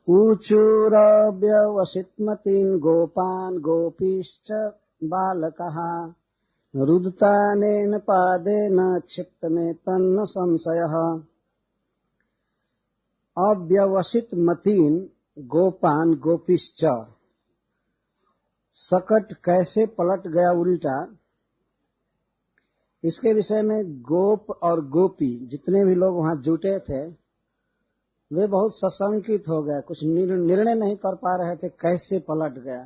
ऊचूरव्यवसितमतीन् गोपान् गोपीश्च बालकः रुदतानेन पादेन क्षिप्तमेतन्न संशयः। अव्यवसितमतीन् गोपान् गोपीश्च, सकट कैसे पलट गया उल्टा, इसके विषय में गोप और गोपी जितने भी लोग वहां जुटे थे वे बहुत सशंकित हो गए, कुछ निर्णय नहीं कर पा रहे थे कैसे पलट गया।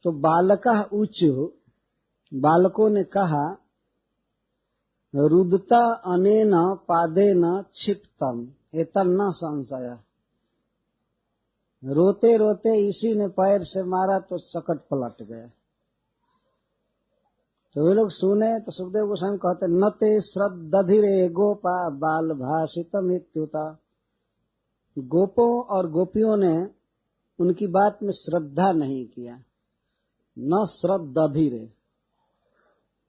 तो बालका ऊचु, बालकों ने कहा रुदता अनेन पादेन क्षिप्तम एतन्न संशय, रोते रोते इसी ने पैर से मारा तो सकट पलट गया। तो वे लोग सुने तो सुखदेव गोस्वामी कहते न ते श्रद्धधिरे गोपा बाल भाषितम इत्युता। गोपों और गोपियों ने उनकी बात में श्रद्धा नहीं किया, न श्रद्धधिरे,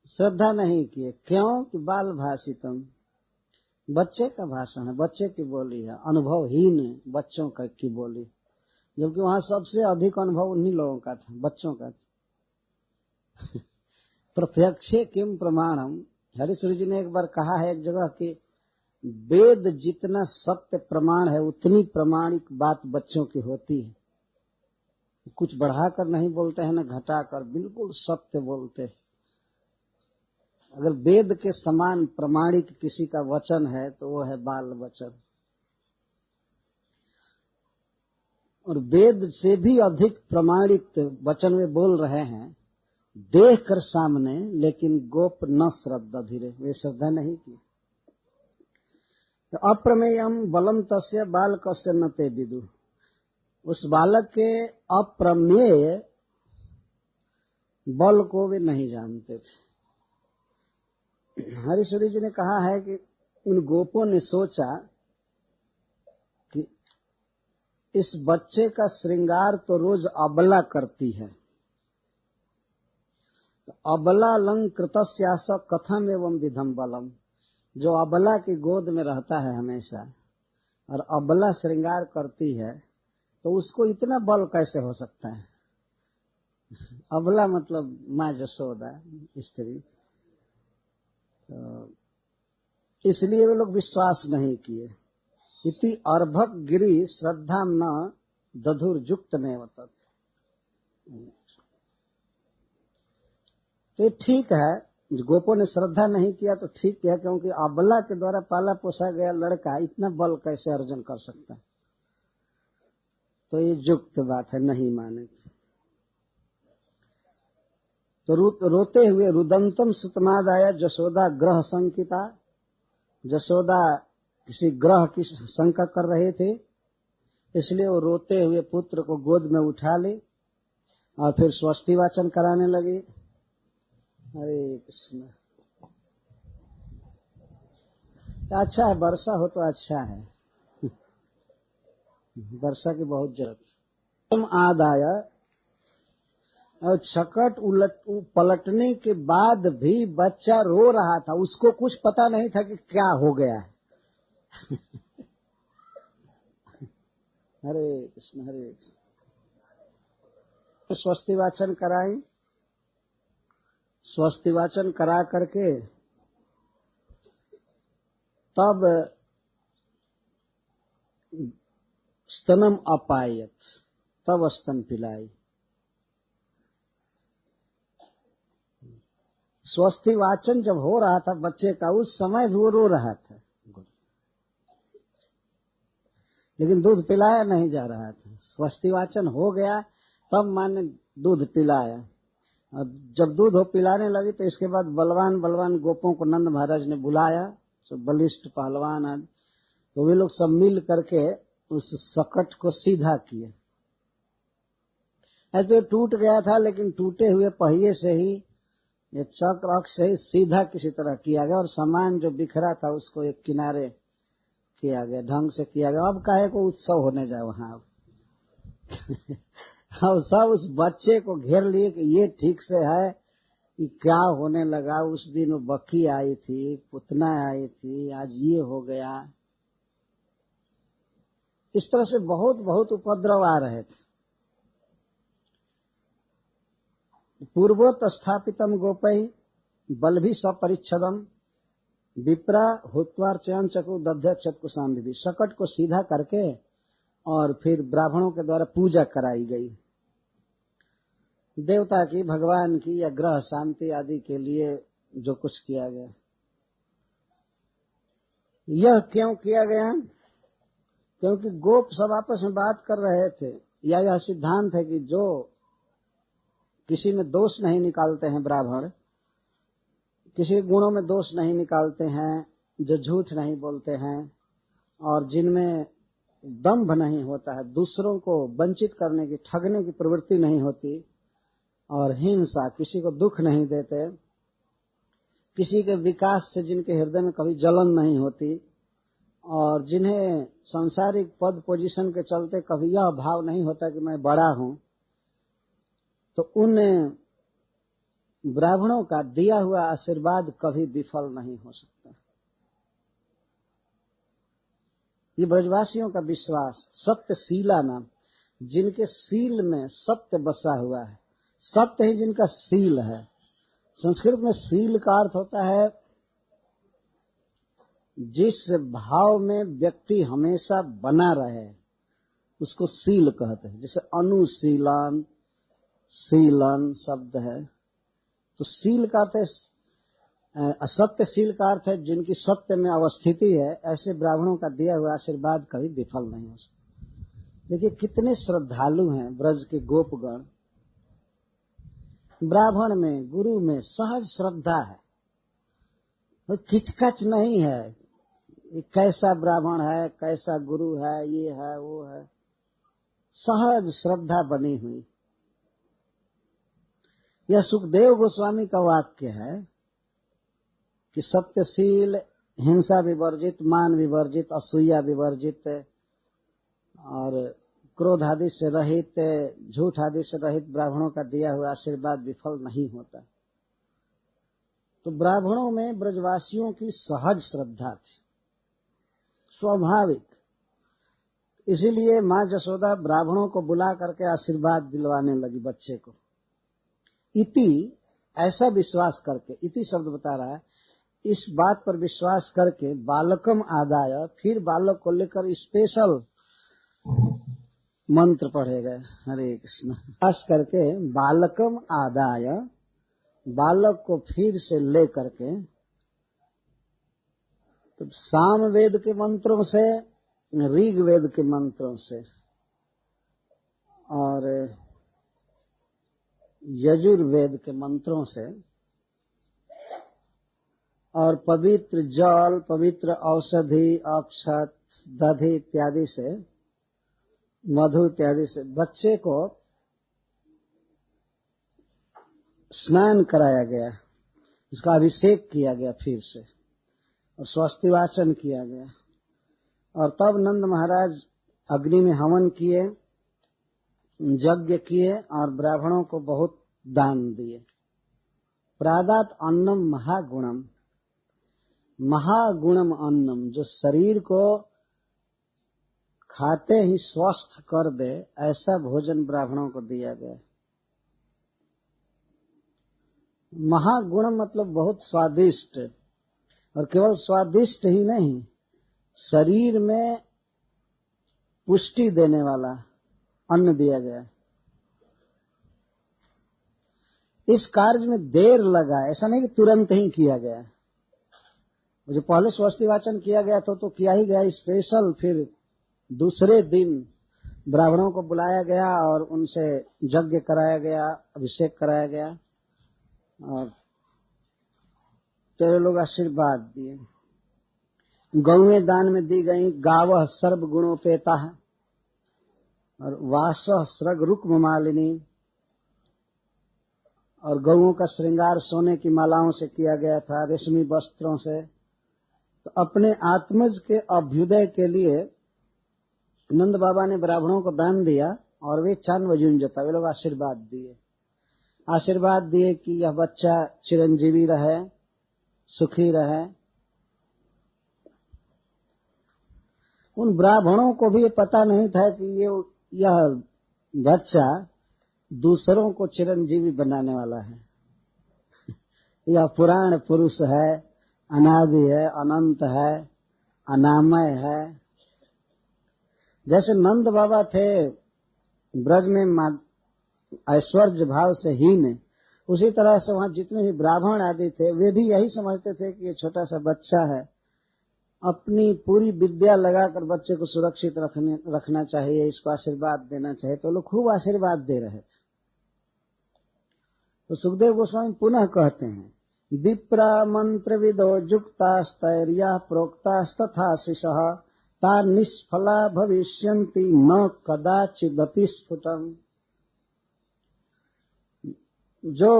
श्रद्धा नहीं किए। क्यों कि बाल भाषितम, बच्चे का भाषण है, बच्चे की बोली है, अनुभवहीन बच्चों की बोली, जबकि वहां सबसे अधिक अनुभव उन्हीं लोगों का था, बच्चों का था। प्रत्यक्षे किम प्रमाणम, हरिश्री जी ने एक बार कहा है एक जगह कि वेद जितना सत्य प्रमाण है उतनी प्रमाणिक बात बच्चों की होती है। कुछ बढ़ाकर नहीं बोलते हैं न घटाकर, बिल्कुल सत्य बोलते हैं। अगर वेद के समान प्रमाणिक किसी का वचन है तो वो है बाल वचन, और वेद से भी अधिक प्रमाणिक वचन में बोल रहे हैं देख कर सामने, लेकिन गोप न श्रद्धा धीरे, वे श्रद्धा नहीं की। तो अप्रमेयम बलम तस्य बालकस्य न ते विदु, उस बालक के अप्रमेय बल को वे नहीं जानते थे। हरिश्वरी जी ने कहा है कि उन गोपों ने सोचा कि इस बच्चे का श्रृंगार तो रोज अबला करती है, अबला अलंकृतस्यास कथम एवं विधम बलम, जो अबला की गोद में रहता है हमेशा और अबला श्रृंगार करती है तो उसको इतना बल कैसे हो सकता है। अबला मतलब माँ जसोदा स्त्री, तो इसलिए वे लोग विश्वास नहीं किए। इति अर्भक गिरी श्रद्धा न दधुर्जुक्त में वतत। तो ठीक है, गोपों ने श्रद्धा नहीं किया तो ठीक है, क्योंकि अबला के द्वारा पाला पोसा गया लड़का इतना बल कैसे अर्जन कर सकता है, तो ये युक्त बात है, नहीं माने। तो रोते हुए रुदंतम सुतमादाया जसोदा ग्रह संकिता, जसोदा किसी ग्रह की शंका कर रहे थे, इसलिए वो रोते हुए पुत्र को गोद में उठा ली और फिर स्वस्ति वाचन कराने लगी। हरे कृष्ण। अच्छा है, वर्षा हो तो अच्छा है, वर्षा की बहुत जरूरत। तुम आदाय और छकट पलटने के बाद भी बच्चा रो रहा था, उसको कुछ पता नहीं था कि क्या हो गया है। हरे कृष्ण हरे कृष्ण। स्वस्ति वाचन कराई, स्वस्ति वाचन करा करके तब स्तनम अपायत, तब स्तन पिलाई। स्वस्ति वाचन जब हो रहा था बच्चे का, उस समय भी वो रो रहा था, लेकिन दूध पिलाया नहीं जा रहा था। स्वस्ति वाचन हो गया तब मां ने दूध पिलाया। अब जब दूध हो पिलाने लगी तो इसके बाद बलवान बलवान गोपों को नंद महाराज ने बुलाया, सब बलिष्ठ पहलवान आदि, तो वे लोग सब मिल करके उस सकट को सीधा किए। ऐसे टूट गया था, लेकिन टूटे हुए पहिए से ही, ये चक्र अक्ष से ही सीधा किसी तरह किया गया, और सामान जो बिखरा था उसको एक किनारे किया गया, ढंग से किया गया। अब काहे को उत्सव होने जाए वहां। अब सब उस बच्चे को घेर लिए कि ये ठीक से है कि क्या होने लगा। उस दिन वो बक्की आई थी, पुतना आई थी, आज ये हो गया। इस तरह से बहुत बहुत उपद्रव आ रहे थे। पूर्वोत स्थापितम गोपै बलभि सपरिच्छदम विप्रा हुत्वार्चयन चक्रु दध्यक्षत को सांविधि। शकट को सीधा करके और फिर ब्राह्मणों के द्वारा पूजा कराई गई, देवता की, भगवान की या ग्रह शांति आदि के लिए जो कुछ किया गया। यह क्यों किया गया? क्योंकि गोप सब आपस में बात कर रहे थे, या यह सिद्धांत है कि जो किसी में दोष नहीं निकालते हैं, ब्राह्मण किसी गुणों में दोष नहीं निकालते हैं, जो झूठ नहीं बोलते हैं और जिनमें दंभ नहीं होता है, दूसरों को वंचित करने की, ठगने की प्रवृत्ति नहीं होती, और हिंसा, किसी को दुख नहीं देते, किसी के विकास से जिनके हृदय में कभी जलन नहीं होती, और जिन्हें सांसारिक पद पोजीशन के चलते कभी यह भाव नहीं होता कि मैं बड़ा हूं, तो उन ब्राह्मणों का दिया हुआ आशीर्वाद कभी विफल नहीं हो सकता। ये ब्रजवासियों का विश्वास, सत्यशीला नाम, जिनके सील में सत्य बसा हुआ है, सत्य ही जिनका सील है। संस्कृत में सील का अर्थ होता है जिस भाव में व्यक्ति हमेशा बना रहे, उसको सील कहते हैं। जैसे अनुशीलन, सीलन शब्द है, तो सील का अर्थ है, सत्यशील का अर्थ है जिनकी सत्य में अवस्थिति है। ऐसे ब्राह्मणों का दिया हुआ आशीर्वाद कभी विफल नहीं हो सकता। देखिए कितने श्रद्धालु हैं ब्रज के गोपगण। ब्राह्मण में, गुरु में सहज श्रद्धा है, किचकच नहीं है, कैसा ब्राह्मण है, कैसा गुरु है, ये है वो है, सहज श्रद्धा बनी हुई। यह सुखदेव गोस्वामी का वाक्य है कि सत्यशील, हिंसा विवर्जित, मान विवर्जित, असूया विवर्जित और क्रोध आदि से रहित, झूठ आदि से रहित ब्राह्मणों का दिया हुआ आशीर्वाद विफल नहीं होता। तो ब्राह्मणों में ब्रजवासियों की सहज श्रद्धा थी, स्वाभाविक। इसीलिए मां जसोदा ब्राह्मणों को बुला करके आशीर्वाद दिलवाने लगी बच्चे को। इति, ऐसा विश्वास करके, इति शब्द बता रहा है, इस बात पर विश्वास करके बालकम आदाय, फिर बालक को लेकर स्पेशल मंत्र पढ़े गए, हरे कृष्ण। खास करके बालकम आदाय, बालक को फिर से ले करके, तो सामवेद के मंत्रों से, ऋग्वेद के मंत्रों से और यजुर्वेद के मंत्रों से और पवित्र जल, पवित्र औषधि, अक्षत, दधि इत्यादि से, मधु इत्यादि से बच्चे को स्नान कराया गया, उसका अभिषेक किया गया फिर से, और स्वस्ति वाचन किया गया। और तब नंद महाराज अग्नि में हवन किए, यज्ञ किए और ब्राह्मणों को बहुत दान दिए। प्रादात अन्नम महागुणम, महागुणम अन्नम, जो शरीर को खाते ही स्वस्थ कर दे, ऐसा भोजन ब्राह्मणों को दिया गया। महागुणम मतलब बहुत स्वादिष्ट, और केवल स्वादिष्ट ही नहीं, शरीर में पुष्टि देने वाला अन्न दिया गया। इस कार्य में देर लगा, ऐसा नहीं कि तुरंत ही किया गया। जो पहले स्वस्ति वाचन किया गया तो किया ही गया स्पेशल, फिर दूसरे दिन ब्राह्मणों को बुलाया गया और उनसे यज्ञ कराया गया, अभिषेक कराया गया, और तेरे लोग आशीर्वाद दिए। गौएं दान में दी गई, गावह सर्व गुणोपेता, और वासह स्रग रुक्म मालिनी, और गौओं का श्रृंगार सोने की मालाओं से किया गया था, रेशमी वस्त्रों से। तो अपने आत्मज के अभ्युदय के लिए नंद बाबा ने ब्राह्मणों को दान दिया, और वे चान वजुंजता, वे लोग आशीर्वाद दिए। आशीर्वाद दिए कि यह बच्चा चिरंजीवी रहे, सुखी रहे। उन ब्राह्मणों को भी ये पता नहीं था कि यह बच्चा दूसरों को चिरंजीवी बनाने वाला है। यह पुराण पुरुष है, अनादि है, अनंत है, अनामय है। जैसे नंद बाबा थे ब्रज में ऐश्वर्य भाव से हीन, उसी तरह से वहां जितने भी ब्राह्मण आदि थे वे भी यही समझते थे कि ये छोटा सा बच्चा है, अपनी पूरी विद्या लगाकर बच्चे को सुरक्षित रखना चाहिए, इसको आशीर्वाद देना चाहिए। तो लोग खूब आशीर्वाद दे रहे थे। तो सुखदेव गोस्वामी पुनः कहते हैं, विप्रा मंत्र विदो जुक्तास्तैर्या प्रोक्तास्तथा शिशः ता निष्फला भविष्यन्ति न कदाचिदपि स्फुटम्। जो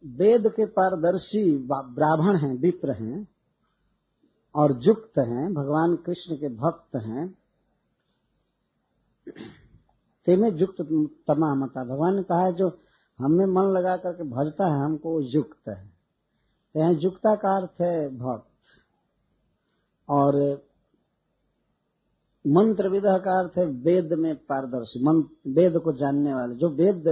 वेद के पारदर्शी ब्राह्मण हैं, विप्र हैं और जुक्त हैं, भगवान कृष्ण के भक्त हैं, तेमें जुक्त तमामता। भगवान ने कहा है जो हमें मन लगा करके भजता है हमको वो युक्त है। तो यहाँ युक्ता का अर्थ है भक्त, और मंत्र विदा का अर्थ है वेद में पारदर्शी, वेद को जानने वाले। जो वेद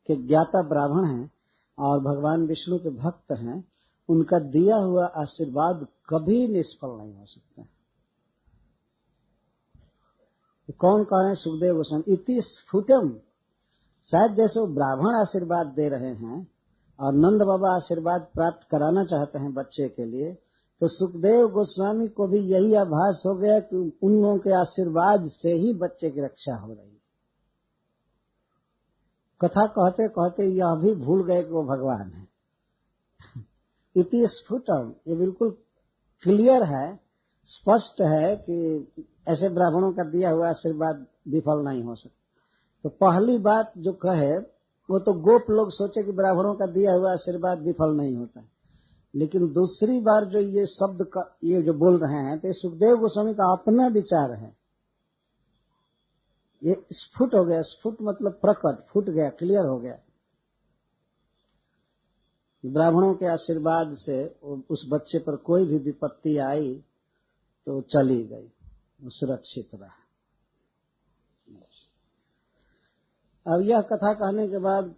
के ज्ञाता ब्राह्मण हैं और भगवान विष्णु के भक्त हैं, उनका दिया हुआ आशीर्वाद कभी निष्फल नहीं हो सकता। कौन कह रहे हैं? सुखदेव गोस्वामी। इति स्फुटम, शायद जैसे वो ब्राह्मण आशीर्वाद दे रहे हैं और नंद बाबा आशीर्वाद प्राप्त कराना चाहते हैं बच्चे के लिए, तो सुखदेव गोस्वामी को भी यही आभास हो गया कि उन लोगों के आशीर्वाद से ही बच्चे की रक्षा हो रही है। कथा कहते कहते यह भी भूल गए कि वो भगवान है। इति स्फुटम, ये बिल्कुल क्लियर है, स्पष्ट है कि ऐसे ब्राह्मणों का दिया हुआ आशीर्वाद विफल नहीं हो सकता। तो पहली बात जो कहे वो तो गोप लोग सोचे कि ब्राह्मणों का दिया हुआ आशीर्वाद विफल नहीं होता है, लेकिन दूसरी बार जो ये शब्द का ये जो बोल रहे हैं तो सुखदेव गोस्वामी का अपना विचार है। ये स्फुट हो गया, स्फुट मतलब प्रकट, फूट गया, क्लियर हो गया। ब्राह्मणों के आशीर्वाद से उस बच्चे पर कोई भी विपत्ति आई तो चली गई, वो सुरक्षित रहा। अब यह कथा कहने के बाद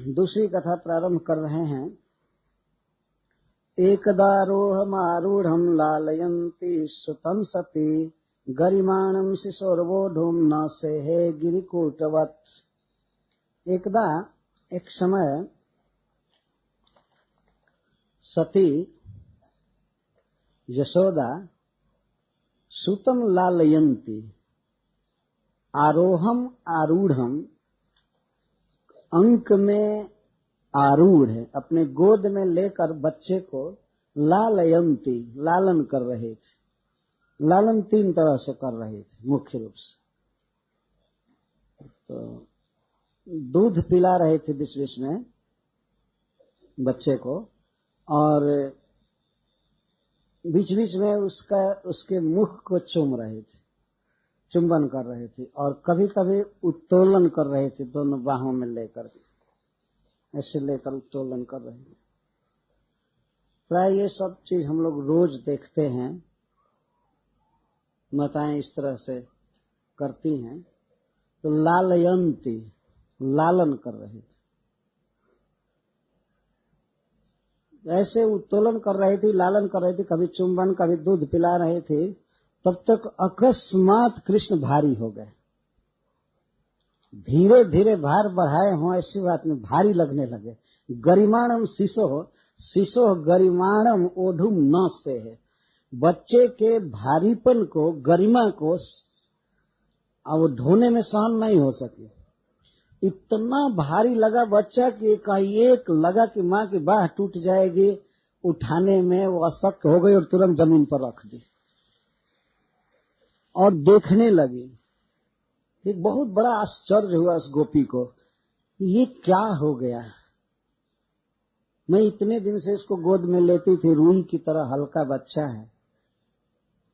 दूसरी कथा प्रारंभ कर रहे हैं। एकदारोहमारूढ़ं लालयन्ति सुतं सती गरिमाणं शिशोर्वोढुं न सेहे गिरिकूटवत्। एकदा एक समय सती यशोदा सुतं लालयन्ति, आरोहम आरूढ़म, अंक में आरूढ़ है, अपने गोद में लेकर बच्चे को लालयंती, लालन कर रहे थे। लालन तीन तरह से कर रहे थे मुख्य रूप से। तो दूध पिला रहे थे बीच बीच में बच्चे को, और बीच बीच में उसके मुख को चूम रहे थे, चुंबन कर रहे थे, और कभी कभी उत्तोलन कर रहे थे, दोनों बाहों में लेकर ऐसे लेकर उत्तोलन कर रहे थे। प्राय ये सब चीज हम लोग रोज देखते हैं, माताएं इस तरह से करती हैं। तो लालयंती, लालन कर रहे थे, ऐसे उत्तोलन कर रही थी, लालन कर रही थी, कभी चुंबन कभी दूध पिला रहे थे। तब तक अकस्मात कृष्ण भारी हो गए। धीरे धीरे भार बढ़ाए हों ऐसी बात में भारी लगने लगे। गरिमाणम शिशो, शिशो गरिमाणम ओढ़ुम न से है, बच्चे के भारीपन को, गरिमा को अब ढोने में सहन नहीं हो सके। इतना भारी लगा बच्चा कि एकाएक लगा कि माँ की बाह टूट जाएगी, उठाने में वो अशक्त हो गई और तुरंत जमीन पर रख दी और देखने लगी। एक बहुत बड़ा आश्चर्य हुआ उस गोपी को, ये क्या हो गया। मैं इतने दिन से इसको गोद में लेती थी, रूही की तरह हल्का बच्चा है,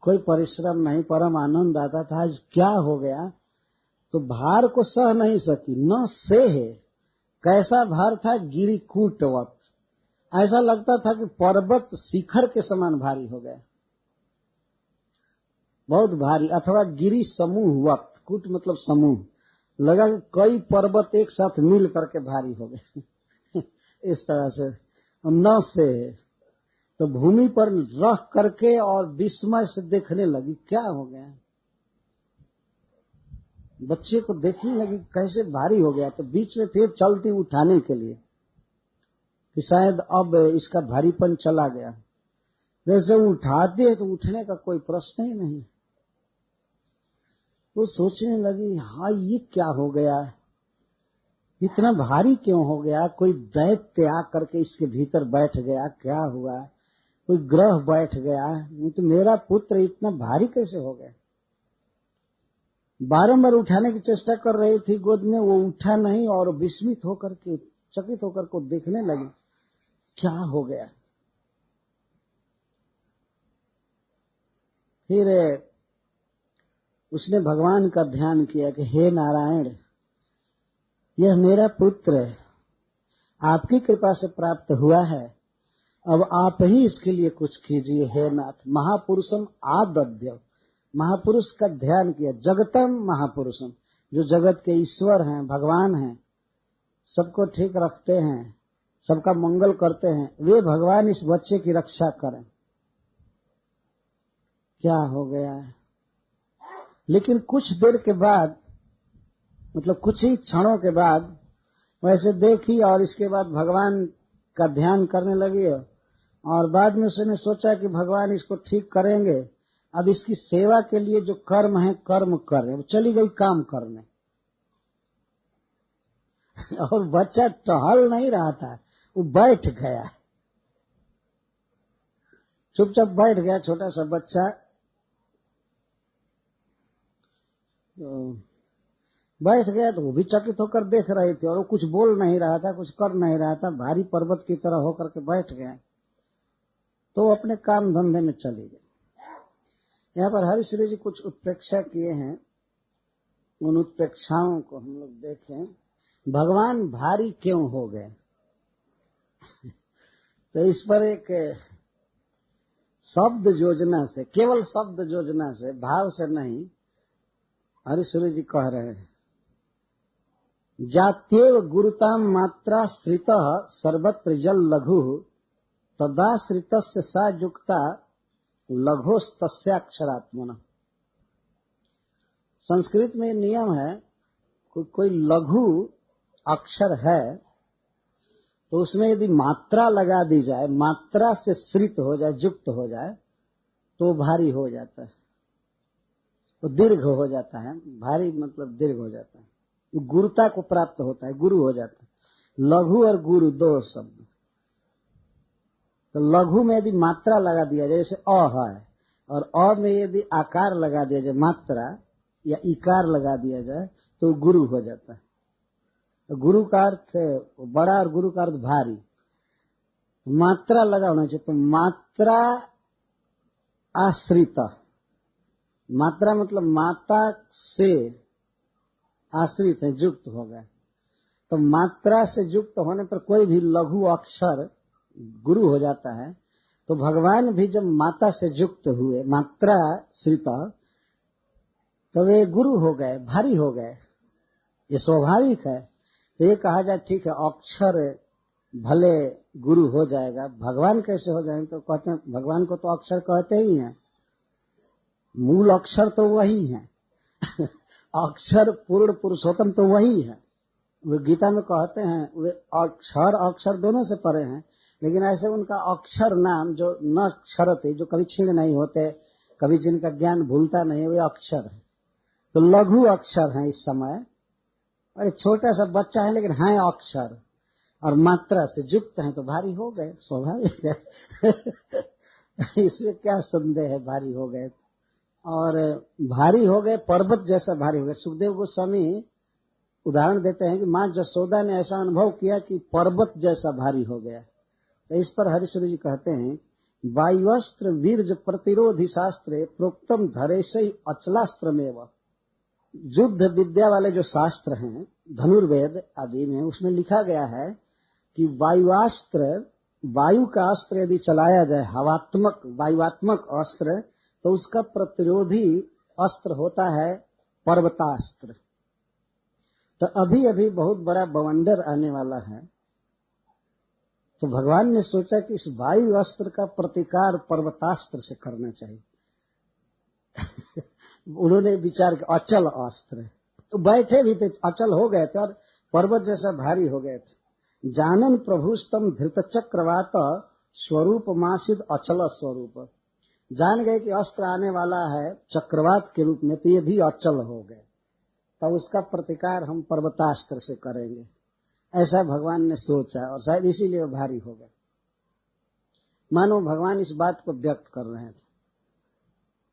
कोई परिश्रम नहीं, परम आनंद आता था, आज क्या हो गया। तो भार को सह नहीं सकी, न से है। कैसा भार था? गिरिकूटवत, ऐसा लगता था कि पर्वत शिखर के समान भारी हो गया। बहुत भारी, अथवा गिरी समूह वक्त, कूट मतलब समूह, लगा कि कई पर्वत एक साथ मिल करके भारी हो गए इस तरह से न से, तो भूमि पर रख करके और विस्मय से देखने लगी क्या हो गया। बच्चे को देखने लगी कैसे भारी हो गया, तो बीच में फिर चलती उठाने के लिए कि शायद अब इसका भारीपन चला गया। जैसे उठाते हैं तो उठने का कोई प्रश्न ही नहीं। वो सोचने लगी हाँ ये क्या हो गया, इतना भारी क्यों हो गया, कोई दैत्य आकर के इसके भीतर बैठ गया, क्या हुआ, कोई ग्रह बैठ गया, नहीं तो मेरा पुत्र इतना भारी कैसे हो गया। बारंबार उठाने की चेष्टा कर रही थी गोद में, वो उठा नहीं और विस्मित होकर के, चकित होकर को देखने लगी क्या हो गया। फिर उसने भगवान का ध्यान किया कि हे नारायण, यह मेरा पुत्र आपकी कृपा से प्राप्त हुआ है, अब आप ही इसके लिए कुछ कीजिए हे नाथ। महापुरुषम आदद्य, महापुरुष का ध्यान किया, जगतम महापुरुषम, जो जगत के ईश्वर हैं, भगवान हैं, सबको ठीक रखते हैं, सबका मंगल करते हैं, वे भगवान इस बच्चे की रक्षा करें। क्या हो गया है। लेकिन कुछ देर के बाद, मतलब कुछ ही क्षणों के बाद वैसे देखी और इसके बाद भगवान का ध्यान करने लगी, और बाद में उसने सोचा कि भगवान इसको ठीक करेंगे, अब इसकी सेवा के लिए जो कर्म है कर्म कर रहे। चली गई काम करने और बच्चा टहल नहीं रहा था, वो बैठ गया, चुपचाप बैठ गया, छोटा सा बच्चा। तो बैठ गया तो वो भी चकित होकर देख रही थी, और वो कुछ बोल नहीं रहा था, कुछ कर नहीं रहा था, भारी पर्वत की तरह होकर के बैठ गया। तो अपने काम धंधे में चली गई। यहाँ पर हरिश्री जी कुछ उत्प्रेक्षा किए हैं, उन उत्प्रेक्षाओं को हम लोग देखें। भगवान भारी क्यों हो गए तो इस पर एक शब्द योजना से, केवल शब्द योजना से, भाव से नहीं, हरिश्री जी कह रहे हैं, जात्येव गुरुताम मात्रा श्रितः सर्वत्र जल लघु तदाश्रितस्य सा युक्ता लघोस्तस्याक्षरात्मना। संस्कृत में नियम है, कोई लघु अक्षर है तो उसमें यदि मात्रा लगा दी जाए, मात्रा से श्रित हो जाए, युक्त हो जाए, तो भारी हो जाता है, तो दीर्घ हो जाता है। भारी मतलब दीर्घ हो जाता है, गुरुता को प्राप्त होता है, गुरु हो जाता है। लघु और गुरु दो शब्द। तो लघु में यदि मात्रा लगा दिया जाए, जैसे अ है, और अ में यदि आकार लगा दिया जाए, मात्रा या इकार लगा दिया जाए, तो गुरु हो जाता है। तो गुरु का अर्थ बड़ा और गुरु का अर्थ भारी। मात्रा लगा होना चाहिए, तो मात्रा आश्रित, मात्रा मतलब माता से आश्रित है, युक्त हो गए। तो मात्रा से युक्त होने पर कोई भी लघु अक्षर गुरु हो जाता है। तो भगवान भी जब माता से युक्त हुए, मात्रा श्रित, तो वे गुरु हो गए, भारी हो गए, ये स्वाभाविक है। तो ये कहा जाए ठीक है, अक्षर भले गुरु हो जाएगा, भगवान कैसे हो जाएंगे, तो कहते हैं भगवान को तो अक्षर कहते ही हैं, मूल अक्षर तो वही है अक्षर पूर्ण पुरुषोत्तम तो वही है। वे गीता में कहते हैं, वे अक्षर अक्षर दोनों से परे हैं, लेकिन ऐसे उनका अक्षर नाम जो न क्षरते, जो कभी क्षीण नहीं होते, कभी जिनका ज्ञान भूलता नहीं, वे अक्षर है। तो लघु अक्षर है इस समय, और छोटा सा बच्चा है लेकिन है अक्षर, और मात्रा से युक्त है, तो भारी हो गए, स्वाभाविक है इसमें क्या संदेह है, भारी हो गए। और भारी हो गए, पर्वत जैसा भारी हो गए। सुखदेव गोस्वामी उदाहरण देते हैं कि माँ जसोदा ने ऐसा अनुभव किया कि पर्वत जैसा भारी हो गया। तो इस पर हरिश्री जी कहते हैं, वायुअस्त्र वीर्ज प्रतिरोधी शास्त्रे प्रोक्तम धरेशई अचलास्त्रमेव। युद्ध विद्या वाले जो शास्त्र हैं, धनुर्वेद आदि में, उसमें लिखा गया है कि वायुअस्त्र, वायु का अस्त्र यदि चलाया जाए, हवात्मक वायुआत्मक अस्त्र, तो उसका प्रतिरोधी अस्त्र होता है पर्वतास्त्र। तो अभी अभी बहुत बड़ा बवंडर आने वाला है, तो भगवान ने सोचा कि इस वायु अस्त्र का प्रतिकार पर्वतास्त्र से करना चाहिए। उन्होंने विचार किया अचल अस्त्र, तो बैठे भी थे, अचल हो गए थे और पर्वत जैसा भारी हो गए थे। जानन प्रभुस्तम धृत चक्रवात स्वरूप मासिद अचल स्वरूप, जान गए कि अस्त्र आने वाला है चक्रवात के रूप में, तो ये भी अचल हो गए, तो उसका प्रतिकार हम पर्वतास्त्र से करेंगे, ऐसा भगवान ने सोचा और शायद इसीलिए वो भारी हो गए। मानो भगवान इस बात को व्यक्त कर रहे थे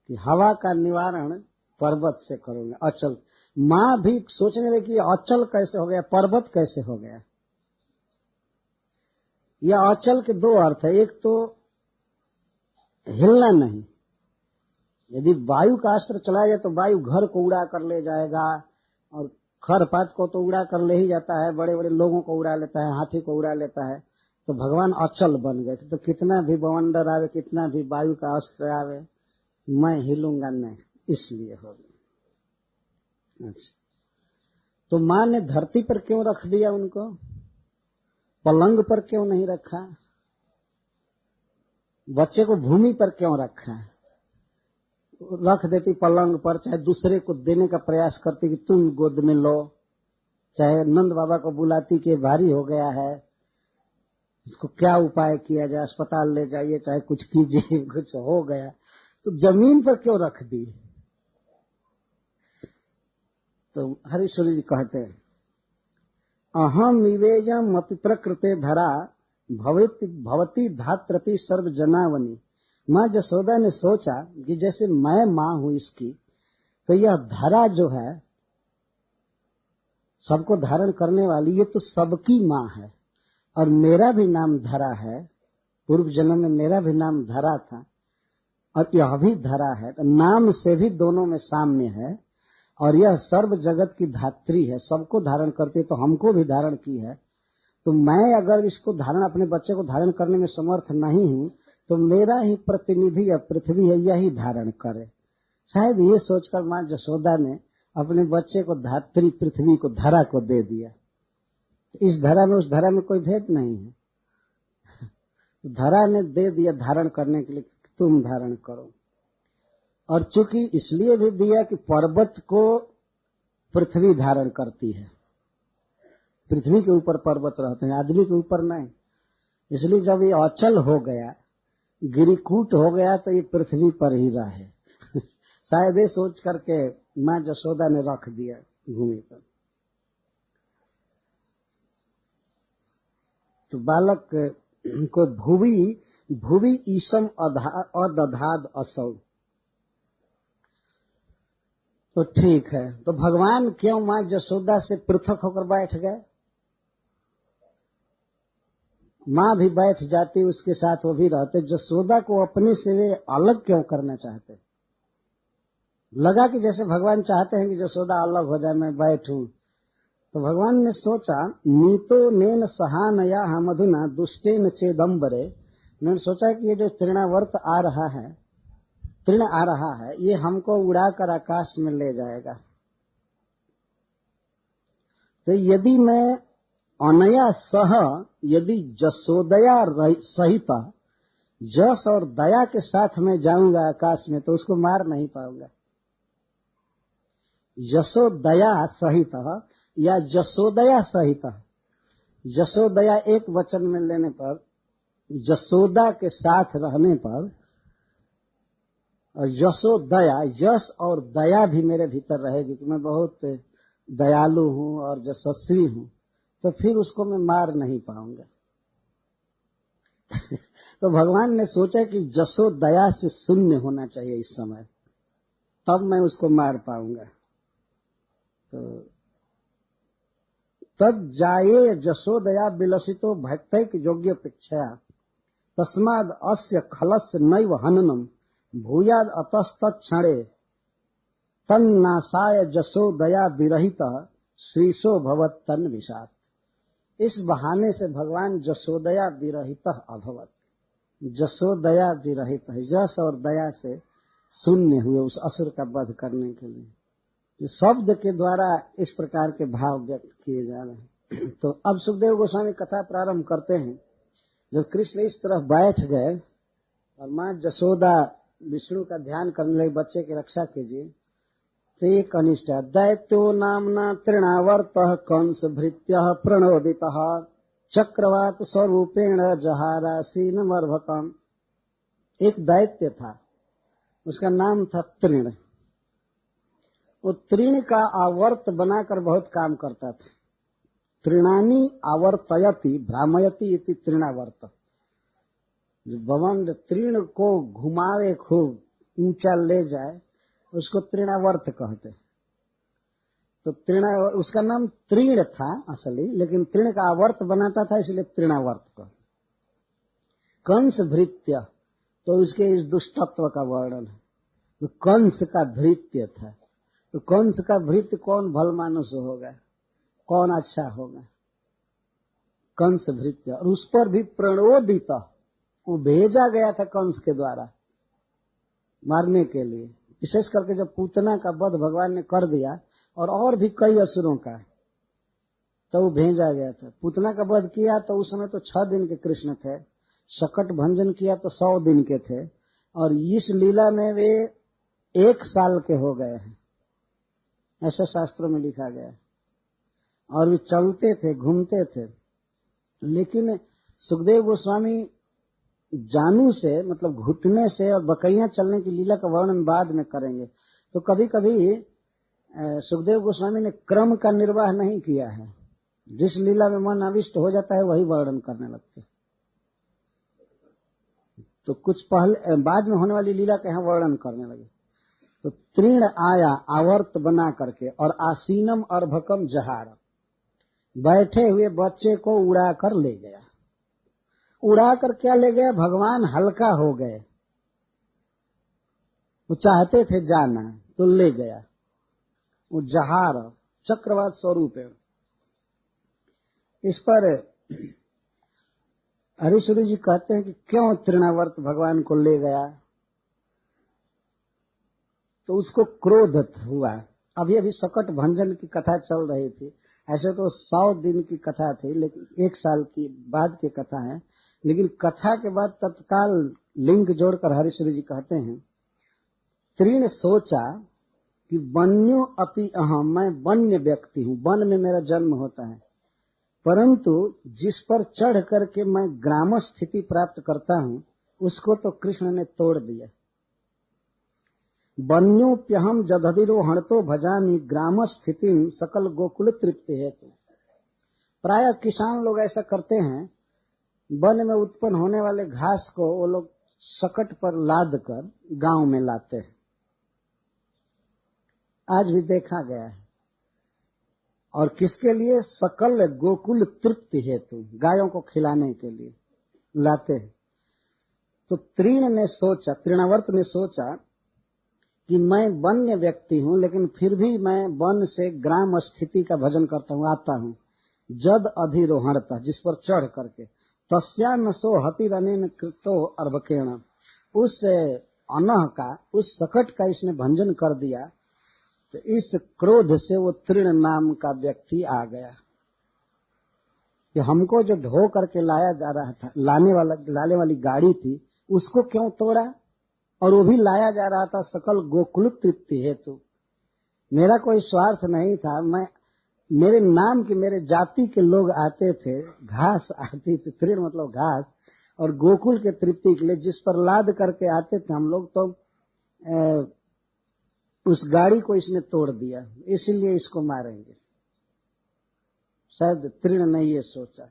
कि हवा का निवारण पर्वत से करोगे, अचल। मां भी सोचने लगी अचल कैसे हो गया, पर्वत कैसे हो गया। यह अचल के दो अर्थ है, एक तो हिलना नहीं, यदि वायु का अस्त्र चलाया जाए तो वायु घर को उड़ा कर ले जाएगा और खरपात को तो उड़ा कर ले ही जाता है, बड़े बड़े लोगों को उड़ा लेता है, हाथी को उड़ा लेता है। तो भगवान अचल बन गए, तो कितना भी बवंडर आवे, कितना भी वायु का अस्त्र आवे, मैं हिलूंगा नहीं, इसलिए हो गया। अच्छा, तो मां ने धरती पर क्यों रख दिया उनको, पलंग पर क्यों नहीं रखा, बच्चे को भूमि पर क्यों रखा। रख देती पलंग पर, चाहे दूसरे को देने का प्रयास करती कि तुम गोद में लो, चाहे नंद बाबा को बुलाती कि भारी हो गया है, इसको क्या उपाय किया जाए, अस्पताल ले जाइए, चाहे कुछ कीजिए, कुछ हो गया। तो जमीन पर क्यों रख दी। तो हरीश्वरी जी कहते हैं अहम विवेयम अपि प्रकृते धरा भवती धात्रपि सर्व जनावनी। माँ जसोदा ने सोचा कि जैसे मैं माँ हूं इसकी, तो यह धरा जो है सबको धारण करने वाली, ये तो सबकी माँ है और मेरा भी नाम धरा है, पूर्व जन्म में मेरा भी नाम धरा था और यह भी धरा है, तो नाम से भी दोनों में साम्य है। और यह सर्व जगत की धात्री है, सबको धारण करती है, तो हमको भी धारण की है। तो मैं अगर इसको धारण, अपने बच्चे को धारण करने में समर्थ नहीं हूं, तो मेरा ही प्रतिनिधि या पृथ्वी है, यही धारण करे। शायद ये सोचकर माँ जसोदा ने अपने बच्चे को धात्री पृथ्वी को, धरा को दे दिया। इस धरा में उस धरा में कोई भेद नहीं है, धरा ने दे दिया धारण करने के लिए, तुम धारण करो। और चूंकि इसलिए भी दिया कि पर्वत को पृथ्वी धारण करती है, पृथ्वी के ऊपर पर्वत रहते हैं, आदमी के ऊपर नहीं। इसलिए जब ये अचल हो गया, गिरिकूट हो गया, तो ये पृथ्वी पर ही रहे। शायद ये सोच करके माँ जसोदा ने रख दिया भूमि पर। तो बालक को भुवि ईशम अदधाद असौ, तो ठीक है। तो भगवान क्यों माँ जसोदा से पृथक होकर बैठ गए। माँ भी बैठ जाती, उसके साथ वो भी रहते, जसोदा को अपने से वे अलग क्यों करना चाहते। लगा कि जैसे भगवान चाहते हैं कि जसोदा अलग हो जाए, मैं बैठूं। तो भगवान ने सोचा नीतो नेन सहानया मधुना दुष्टेन चेदम्बरे, उन्होंने सोचा कि ये जो तृणावर्त आ रहा है, तृण आ रहा है, ये हमको उड़ाकर आकाश में ले जाएगा। तो यदि मैं अनया सह, यदि जसोदया सहित, जस और दया के साथ मैं जाऊंगा आकाश में, तो उसको मार नहीं पाऊंगा। यशोदया सहित या जसोदया सहित, जसोदया एक वचन में लेने पर, जसोदा के साथ रहने पर, और यशोदया, यश और दया भी मेरे भीतर रहेगी कि मैं बहुत दयालु हूं और यशस्वी हूं, तो फिर उसको मैं मार नहीं पाऊंगा। तो भगवान ने सोचा कि जसोदया से शून्य होना चाहिए इस समय, तब मैं उसको मार पाऊंगा। तो तद जाये जसोदया विलसितो भक्तैक योग्यपेक्षया तस्माद अस्य खलस्य नैव हननम भूयाद अतस्तक्षणे तन्नासाय जसोदया विरहित श्रीशो भवत तन विषाद। इस बहाने से भगवान जसोदया विरहित अभवत, जसोदया विरहित है, यश और दया से शून्य हुए उस असुर का वध करने के लिए। ये शब्द के द्वारा इस प्रकार के भाव व्यक्त किए जा रहे हैं। तो अब सुखदेव गोस्वामी कथा प्रारंभ करते हैं। जब कृष्ण इस तरफ बैठ गए और मां जसोदा विष्णु का ध्यान करने लगी, बच्चे की रक्षा कीजिए, तो एक अनिष्ट है। दैत्यो नामना तृणावर्त कंस भृत्य प्रणोदित चक्रवात स्वरूपेण जहारासीनमर्भकम। एक दैत्य था, उसका नाम था तृण। वो तृण का आवर्त बनाकर बहुत काम करता था। तृणानी आवर्तयति भ्रामयति इति तृणावर्त। बवंड तृण को घुमावे, खूब ऊंचा ले जाए, उसको तृणावर्त कहते। तो उसका नाम तृण था असली, लेकिन तृण का आवर्त बनाता था इसलिए तृणावर्त कहते। कंस भृत्य, तो उसके इस दुष्टत्व का वर्णन है। तो कंस का भृत्य था। तो कंस का भृत्य कौन भल मानुष होगा, कौन अच्छा होगा? कंस भृत्य। और उस पर भी प्रणोदित, वो भेजा गया था कंस के द्वारा मारने के लिए। विशेष करके जब पूतना का वध भगवान ने कर दिया और भी कई असुरों का, तो वो भेजा गया था। पूतना का वध किया तो उस समय तो 6 दिन के कृष्ण थे, शकट भंजन किया तो 100 दिन के थे, और इस लीला में वे 1 साल के हो गए हैं, ऐसा शास्त्रों में लिखा गया है। और वे चलते थे, घूमते थे। लेकिन सुखदेव गोस्वामी जानू से, मतलब घुटने से और बकैया चलने की लीला का वर्णन बाद में करेंगे। तो कभी कभी सुखदेव गोस्वामी ने क्रम का निर्वाह नहीं किया है। जिस लीला में मन अविष्ट हो जाता है वही वर्णन करने लगते। तो कुछ पहले बाद में होने वाली लीला का यहाँ वर्णन करने लगे। तो तृण आया आवर्त बना करके, और आसीनम अर्भकम जहार, बैठे हुए बच्चे को उड़ा कर ले गया। उड़ा कर क्या ले गया? भगवान हल्का हो गए, वो चाहते थे जाना तो ले गया। वो जहार चक्रवात स्वरूप है। इस पर हरिश्वरी जी कहते हैं कि क्यों तृणावर्त भगवान को ले गया? तो उसको क्रोध हुआ। अभी अभी सकट भंजन की कथा चल रही थी। ऐसे तो 100 दिन की कथा थी, लेकिन 1 साल की बाद की कथा है। लेकिन कथा के बाद तत्काल लिंक जोड़कर हरिश्वरी जी कहते हैं, तृण सोचा कि वन्यो अपि अहम, मैं वन्य व्यक्ति हूँ, वन में मेरा जन्म होता है, परंतु जिस पर चढ़ करके मैं ग्राम स्थिति प्राप्त करता हूँ उसको तो कृष्ण ने तोड़ दिया। वन्योप्यहम जदधिरोहण तो भजामी ग्राम स्थिति सकल गोकुल तृप्ति हेतु। प्राय किसान लोग ऐसा करते हैं, वन में उत्पन्न होने वाले घास को वो लोग सकट पर लाद कर गांव में लाते हैं। आज भी देखा गया है। और किसके लिए? सकल गोकुल तृप्ति हेतु, गायों को खिलाने के लिए लाते हैं। तो तृणावर्त ने सोचा कि मैं वन्य व्यक्ति हूं, लेकिन फिर भी मैं वन से ग्राम स्थिति का भजन करता हूं, आता हूं। जद अधिरोहणता, जिस पर चढ़ करके, तस्या नसो हतिरनेन कृतो अर्भकेण, उस अनह का, उस सकट का इसने भंजन कर दिया। तो इस क्रोध से वो तृण नाम का व्यक्ति आ गया कि हमको जो ढो करके लाया जा रहा था, लाने वाली गाड़ी थी, उसको क्यों तोड़ा? और वो भी लाया जा रहा था सकल गोकुल तृप्ति हेतु। मेरा कोई स्वार्थ नहीं था। मेरे नाम के, मेरे जाति के लोग आते थे, घास आती थी, तृण मतलब घास, और गोकुल के तृप्ति के लिए जिस पर लाद करके आते थे हम लोग, तो उस गाड़ी को इसने तोड़ दिया, इसलिए इसको मारेंगे। शायद तृण ने ये सोचा।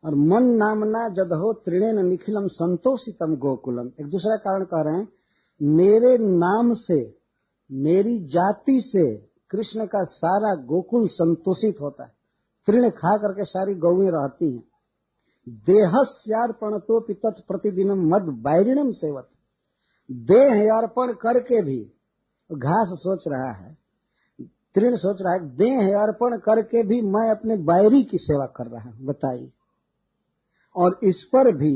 और मन नामना जदहो तृणेन निखिलम संतोषितम गोकुलम, एक दूसरा कारण कह रहे हैं, मेरे नाम से, मेरी जाति से कृष्ण का सारा गोकुल संतोषित होता है। तृण खा करके सारी गौएं रहती हैं। देहस्यार्पणतोपि तत् प्रतिदिनम मद बैरिणम सेवत, देह अर्पण करके भी, घास सोच रहा है, तृण सोच रहा है, देह अर्पण करके भी मैं अपने बैरी की सेवा कर रहा हूं, बताइए। और इस पर भी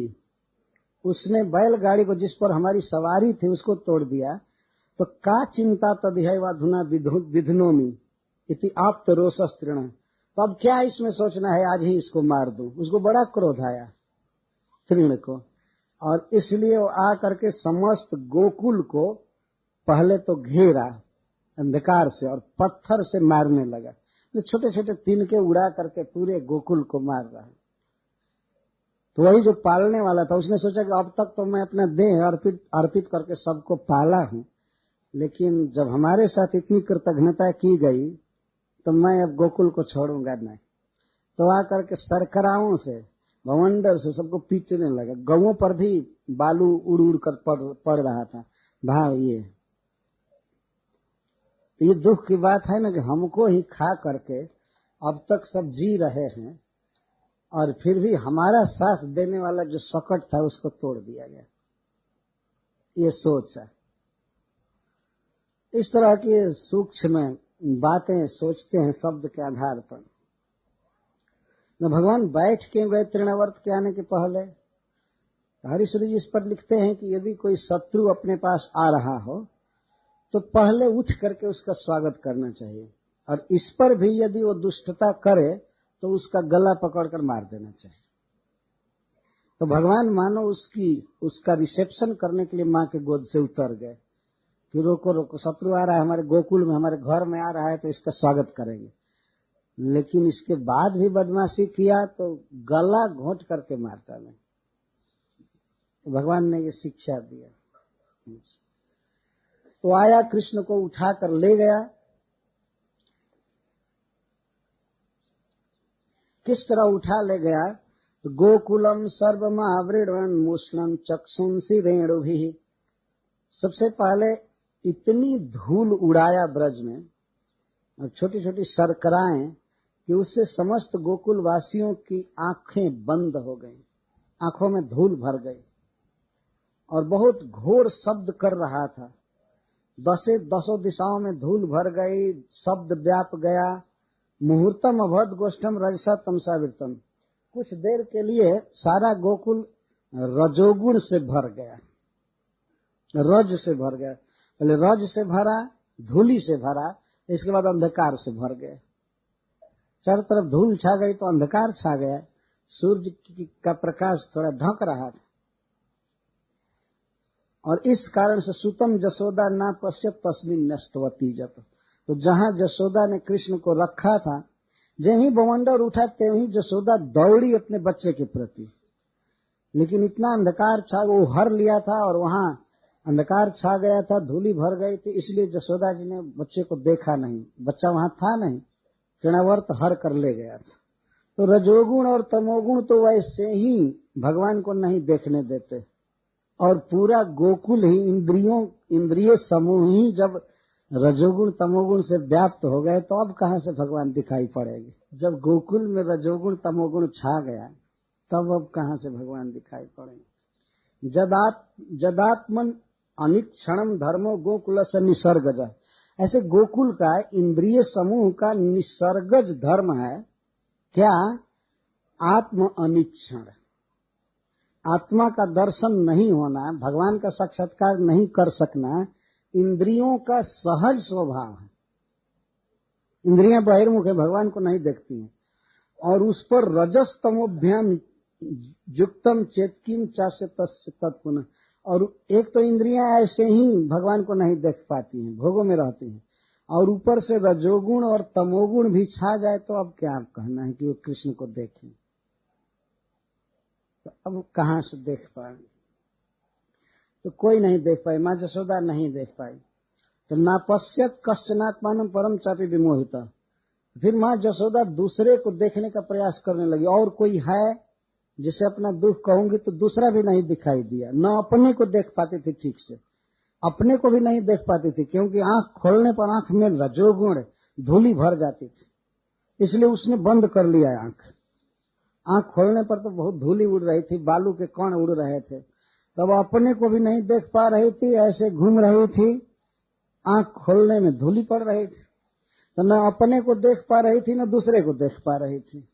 उसने बैलगाड़ी को जिस पर हमारी सवारी थी उसको तोड़ दिया, तो का चिंता तदिहैवाधुना विधनोमि इति आप्त रोषस्त्रीण। तो अब क्या इसमें सोचना है, आज ही इसको मार दूं। उसको बड़ा क्रोध आया तृण को, और इसलिए वो आ करके समस्त गोकुल को पहले तो घेरा अंधकार से और पत्थर से मारने लगा। तो छोटे छोटे तिनके उड़ा करके पूरे गोकुल को मार रहा है। तो वही जो पालने वाला था उसने सोचा कि अब तक तो मैं अपना देह अर्पित करके सबको पाला हूं, लेकिन जब हमारे साथ इतनी कृतज्ञता की गई तो मैं अब गोकुल को छोड़ूंगा नहीं। तो आकर के सरकराओं से भवंडर से सबको पीटने लगा। गवों पर भी बालू उड़ उड़ कर पड़ रहा था। भाव ये दुख की बात है ना कि हमको ही खा करके अब तक सब जी रहे हैं और फिर भी हमारा साथ देने वाला जो सकट था उसको तोड़ दिया गया। ये सोच है। इस तरह की सूक्ष्म बातें सोचते हैं शब्द के आधार पर। न भगवान बैठ क्यों गए तृणावर्त के आने के पहले? हरीश्वरी जी इस पर लिखते हैं कि यदि कोई शत्रु अपने पास आ रहा हो तो पहले उठ करके उसका स्वागत करना चाहिए, और इस पर भी यदि वो दुष्टता करे तो उसका गला पकड़कर मार देना चाहिए। तो भगवान मानो उसका रिसेप्शन करने के लिए मां के गोद से उतर गए कि रोको रोको, शत्रु आ रहा है हमारे गोकुल में, हमारे घर में आ रहा है, तो इसका स्वागत करेंगे। लेकिन इसके बाद भी बदमाशी किया तो गला घोंट करके मार डाले। तो भगवान ने ये शिक्षा दिया। तो आया, कृष्ण को उठाकर ले गया। किस तरह उठा ले गया? तो गोकुलम सर्वमावृण्वन् मुष्णं चक्षुंसि रेणुभिः। सबसे पहले इतनी धूल उड़ाया ब्रज में और छोटी छोटी सरकराएं कि उससे समस्त गोकुल वासियों की आंखें बंद हो गईं, आंखों में धूल भर गई और बहुत घोर शब्द कर रहा था। दसों दिशाओं में धूल भर गई, शब्द व्याप गया। मुहूर्तम अभद गोष्ठम रजसा तमसावृतम। कुछ देर के लिए सारा गोकुल रजोगुण से भर गया, रज से भर गया। पहले रज से भरा, धूली से भरा, इसके बाद अंधकार से भर गया। चारों तरफ धूल छा गई तो अंधकार छा गया। सूर्य का प्रकाश थोड़ा ढक रहा था और इस कारण से सुतम जसोदा ना पश्य तस्मिन नस्तवती जत। तो जहां जसोदा ने कृष्ण को रखा था, जब ही बवंडर उठा त्यों ही जसोदा दौड़ी अपने बच्चे के प्रति। लेकिन इतना अंधकार छा, वो हर लिया था और वहां अंधकार छा गया था, धूली भर गई थी, इसलिए जसोदा जी ने बच्चे को देखा नहीं। बच्चा वहां था नहीं, तृणावर्त हर कर ले गया था। तो रजोगुण और तमोगुण तो वैसे ही भगवान को नहीं देखने देते, और पूरा गोकुल ही इंद्रिय समूह ही जब रजोगुण तमोगुण से व्याप्त हो गए तो अब कहां से भगवान दिखाई पड़ेंगे? जब गोकुल में रजोगुण तमोगुण छा गया तब अब कहां से भगवान दिखाई पड़ेंगे? जदात्मन अनिक्षणम धर्मो गोकुल से निसर्गज। ऐसे गोकुल का इंद्रिय समूह का निसर्गज धर्म है क्या? आत्म अनिक्षण, आत्मा का दर्शन नहीं होना, भगवान का साक्षात्कार नहीं कर सकना इंद्रियों का सहज स्वभाव है। इंद्रियां बहिर्मुख है, भगवान को नहीं देखती हैं, और उस पर रजस तमोभ्याम युक्तम चेतकिम चास्य तस्य तत्पुनः। और एक तो इंद्रियां ऐसे ही भगवान को नहीं देख पाती हैं, भोगों में रहती हैं, और ऊपर से रजोगुण और तमोगुण भी छा जाए तो अब क्या कहना है कि वो कृष्ण को देखें? तो अब कहां से देख पाएंगे? तो कोई नहीं देख पाई, मां जसोदा नहीं देख पाई। तो नापश्यत कश्चनात्मानं परम चापि विमोहिता। फिर मां जसोदा दूसरे को देखने का प्रयास करने लगी, और कोई है जिसे अपना दुख कहूंगी तो दूसरा भी नहीं दिखाई दिया। न अपने को देख पाती थी ठीक से, अपने को भी नहीं देख पाती थी, क्योंकि आंख खोलने पर आंख में रजोगुण धूली भर जाती थी, इसलिए उसने बंद कर लिया आंख। आंख खोलने पर तो बहुत धूली उड़ रही थी, बालू के कण उड़ रहे थे, तब अपने को भी नहीं देख पा रही थी, ऐसे घूम रही थी, आंख खोलने में धूली पड़ रही थी। तो न अपने को देख पा रही थी न दूसरे को देख पा रही थी।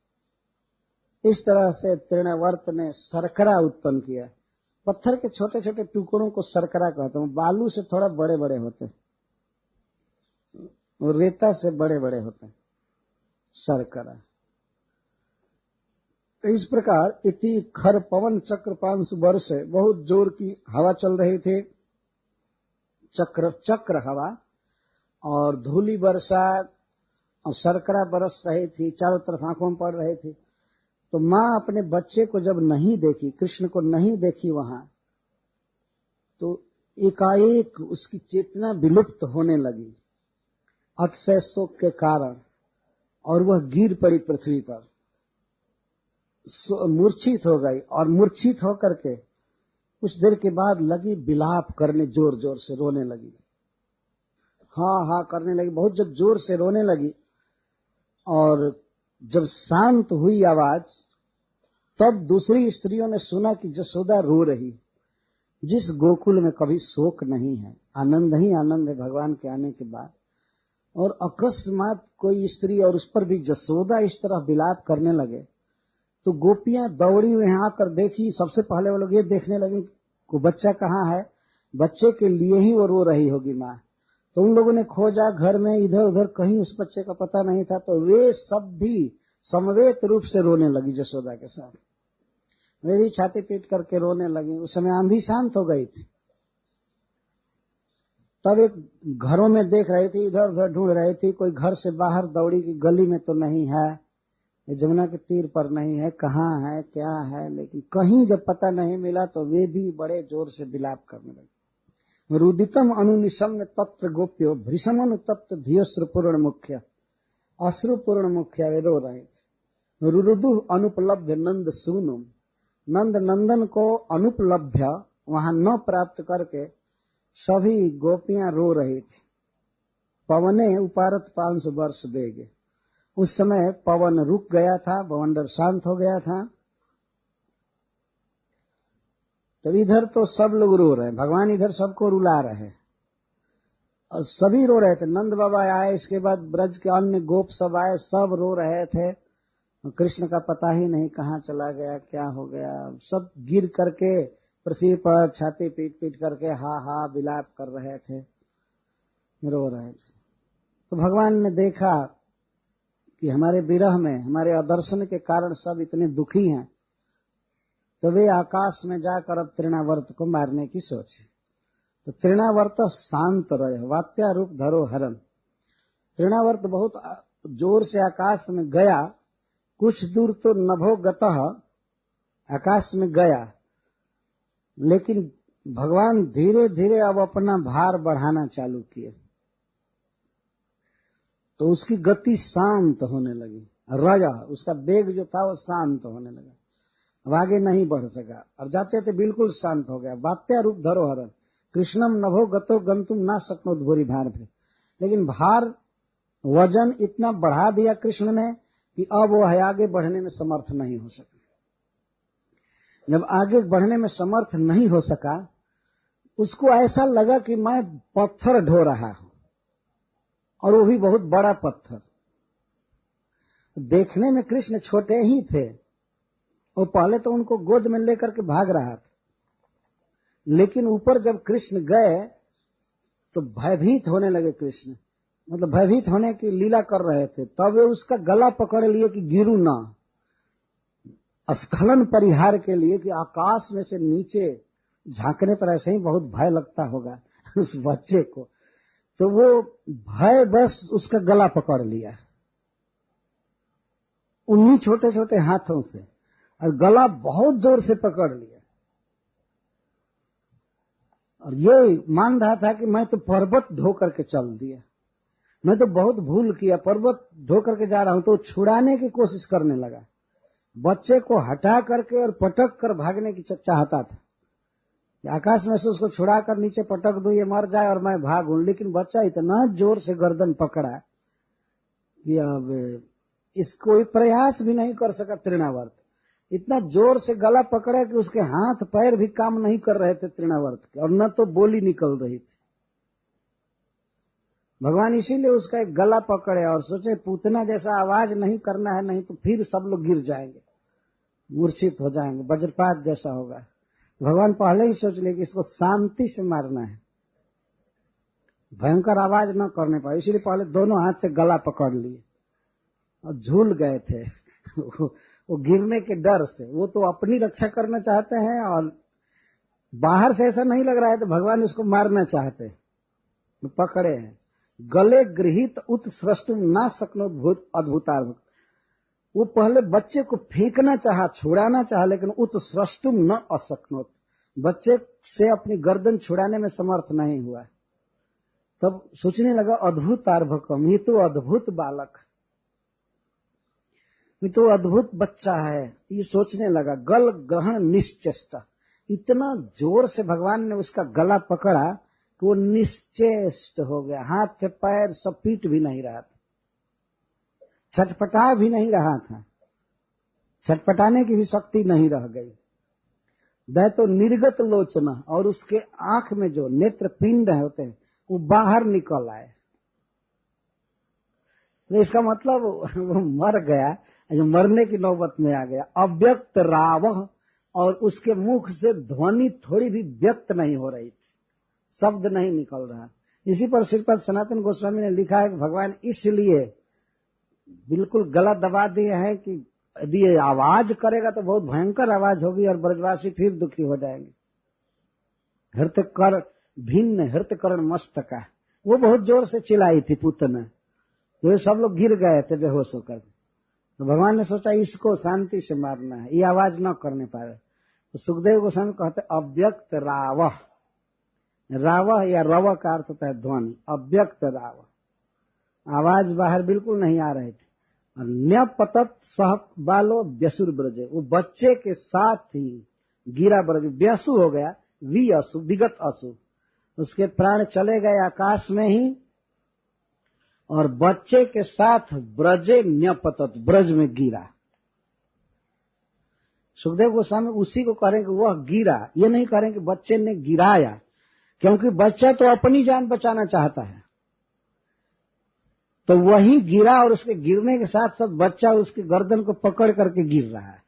इस तरह से तृणावर्त ने सरकरा उत्पन्न किया। पत्थर के छोटे छोटे टुकड़ों को सरकरा कहते हैं। बालू से थोड़ा बड़े बड़े होते हैं और रेता से बड़े बड़े होते हैं, सरकरा। तो इस प्रकार इति खर पवन चक्र 500 वर्ष है, बहुत जोर की हवा चल रही थी, चक्र हवा, और धूली वर्षा और सरकरा बरस रही थी, चारों तरफ आंखों में पड़ रही थी। तो मां अपने बच्चे को जब नहीं देखी, कृष्ण को नहीं देखी वहां, तो एकाएक उसकी चेतना विलुप्त होने लगी अतिशय शोक के कारण, और वह गिर पड़ी पृथ्वी पर, मूर्छित हो गई। और मूर्छित होकर के कुछ देर के बाद लगी विलाप करने, जोर जोर से रोने लगी, हाँ हाँ करने लगी, बहुत जब जोर से रोने लगी। और जब शांत हुई आवाज, तब दूसरी स्त्रियों ने सुना कि जसोदा रो रही। जिस गोकुल में कभी शोक नहीं है, आनंद ही आनंद है भगवान के आने के बाद, और अकस्मात कोई स्त्री और उस पर भी जसोदा इस तरह विलाप करने लगे, तो गोपियां दौड़ी हुई आकर देखी। सबसे पहले वो लोग ये देखने लगे कि बच्चा कहाँ है, बच्चे के लिए ही वो रो रही होगी माँ। तो उन लोगों ने खोजा घर में, इधर उधर, कहीं उस बच्चे का पता नहीं था। तो वे सब भी समवेत रूप से रोने लगी जसोदा के साथ, वे भी छाती पीट करके रोने लगी। उस समय आंधी शांत हो गई थी। तब एक घरों में देख रही थी, इधर उधर ढूंढ रही थी, कोई घर से बाहर दौड़ी कि गली में तो नहीं है, यमुना के तीर पर नहीं है, कहाँ है क्या है, लेकिन कहीं जब पता नहीं मिला तो वे भी बड़े जोर से विलाप करने लगे। रुदितम अनुनिशम्य तत्र गोप्यो भृशम अनुतप्त धियोश्रुपूर्ण मुख्य, अश्रुपूर्ण मुख्य, वे रो रहे थे। रुरुदु अनुपलभ्य नंद सूनुम, नंद नंदन को अनुपलभ्य, वहां न प्राप्त करके सभी गोपियां रो रही थी। पवने उपारत 500 वर्ष बेगे, उस समय पवन रुक गया था, बवंडर शांत हो गया था। तो इधर तो सब लोग रो रहे हैं, भगवान इधर सबको रुला रहे हैं और सभी रो रहे थे। नंद बाबा आए, इसके बाद ब्रज के अन्य गोप सब आए, सब रो रहे थे। कृष्ण का पता ही नहीं कहाँ चला गया, क्या हो गया। सब गिर करके पृथ्वी पर छाती पीट पीट करके हा हा विलाप कर रहे थे, रो रहे थे। तो भगवान ने देखा कि हमारे विरह में, हमारे अदर्शन के कारण सब इतने दुखी हैं, तो वे आकाश में जाकर अब तृणावर्त को मारने की सोचे। तो तृणावर्त शांत रहे, वात्या रूप धरो हरन। तृणावर्त बहुत जोर से आकाश में गया, कुछ दूर तो नभो गतः, आकाश में गया, लेकिन भगवान धीरे धीरे अब अपना भार बढ़ाना चालू किए, तो उसकी गति शांत होने लगी। रजा, उसका वेग जो था वो शांत होने लगा, अब आगे नहीं बढ़ सका और जाते थे बिल्कुल शांत हो गया। वात्या रूप धरोहरन, कृष्णम नभो गतो गंतुम ना सकनो भूरी भार पे। लेकिन भार, वजन इतना बढ़ा दिया कृष्ण ने कि अब वो आगे बढ़ने में समर्थ नहीं हो सका। जब आगे बढ़ने में समर्थ नहीं हो सका, उसको ऐसा लगा कि मैं पत्थर ढो रहा हूं, और वो भी बहुत बड़ा पत्थर। देखने में कृष्ण छोटे ही थे, वो पहले तो उनको गोद में लेकर के भाग रहा था, लेकिन ऊपर जब कृष्ण गए तो भयभीत होने लगे कृष्ण, मतलब भयभीत होने की लीला कर रहे थे। तब वे उसका गला पकड़ लिए कि गिरू ना, स्खलन परिहार के लिए, कि आकाश में से नीचे झांकने पर ऐसे ही बहुत भय लगता होगा उस बच्चे को, तो वो भय बस उसका गला पकड़ लिया उन्हीं छोटे छोटे हाथों से, और गला बहुत जोर से पकड़ लिया। और ये मान रहा था कि मैं तो पर्वत ढो करके चल दिया, मैं तो बहुत भूल किया, पर्वत ढो करके जा रहा हूं। तो छुड़ाने की कोशिश करने लगा, बच्चे को हटा करके और पटक कर भागने की चाहता था, आकाश में से उसको छुड़ा कर नीचे पटक दूं, ये मर जाए और मैं भागूं। लेकिन बच्चा इतना जोर से गर्दन पकड़ा कि अब इसको प्रयास भी नहीं कर सका तृणावर्त। इतना जोर से गला पकड़ा कि उसके हाथ पैर भी काम नहीं कर रहे थे तृणावर्त के, और न तो बोली निकल रही थी। भगवान इसीलिए उसका एक गला पकड़े और सोचे पूतना जैसा आवाज नहीं करना है, नहीं तो फिर सब लोग गिर जाएंगे, मूर्छित हो जाएंगे, वज्रपात जैसा होगा। भगवान पहले ही सोच ले कि इसको शांति से मारना है, भयंकर आवाज न करने पाए, इसीलिए पहले दोनों हाथ से गला पकड़ लिए और झूल गए थे वो गिरने के डर से। वो तो अपनी रक्षा करना चाहते हैं और बाहर से ऐसा नहीं लग रहा है तो भगवान उसको मारना चाहते हैं, पकड़े हैं। गले गृहित उत्सृष्टुम ना सकनो अद्भुतार्भ। वो पहले बच्चे को फेंकना चाहा, छुड़ाना चाहा, लेकिन उत्सृष्टुम न असक्नोत, बच्चे से अपनी गर्दन छुड़ाने में समर्थ नहीं हुआ। तब सोचने लगा अद्भुतार्भकम, ये तो अद्भुत बालक, ये तो अद्भुत बच्चा है, ये सोचने लगा। गल ग्रहण निश्चेष्ट, इतना जोर से भगवान ने उसका गला पकड़ा कि वो निश्चेष्ट हो गया, हाथ से पैर सब पीट भी नहीं रहा था, छटपटा भी नहीं रहा था, छटपटाने की भी शक्ति नहीं रह गई। दय तो निर्गत लोचना, और उसके आंख में जो नेत्र पिंड होते हैं वो बाहर निकल आए। तो इसका मतलब वो मर गया, जो मरने की नौबत में आ गया। अव्यक्त रावह, और उसके मुख से ध्वनि थोड़ी भी व्यक्त नहीं हो रही थी, शब्द नहीं निकल रहा। इसी पर श्रीपद सनातन गोस्वामी ने लिखा है कि भगवान इसलिए बिल्कुल गला दबा दिए हैं कि यदि ये आवाज करेगा तो बहुत भयंकर आवाज होगी और ब्रजवासी फिर दुखी हो जाएंगे। हृत कर भिन्न हृत करण मस्तका, वो बहुत जोर से चिल्लाई थी पुतना, तो ये सब लोग गिर गए थे बेहोश होकर। तो भगवान ने सोचा इसको शांति से मारना है, ये आवाज न करने पाए। तो सुखदेव गोस्वामी कहते अव्यक्त रावह, रावह या रव का अर्थ होता है ध्वनि, अव्यक्त रावह, आवाज बाहर बिल्कुल नहीं आ रही थी। और न्यपतत सह बालो व्यसुर ब्रजे, वो बच्चे के साथ ही गिरा ब्रज, व्यसु हो गया, वी असु विगत असु, उसके प्राण चले गए आकाश में ही, और बच्चे के साथ ब्रजे न्यपतत, ब्रज में गिरा। सुखदेव गोस्वामी उसी को करेंगे वह गिरा, ये नहीं करेंगे बच्चे ने गिराया, क्योंकि बच्चा तो अपनी जान बचाना चाहता है, तो वही गिरा और उसके गिरने के साथ साथ बच्चा उसके गर्दन को पकड़ करके गिर रहा है।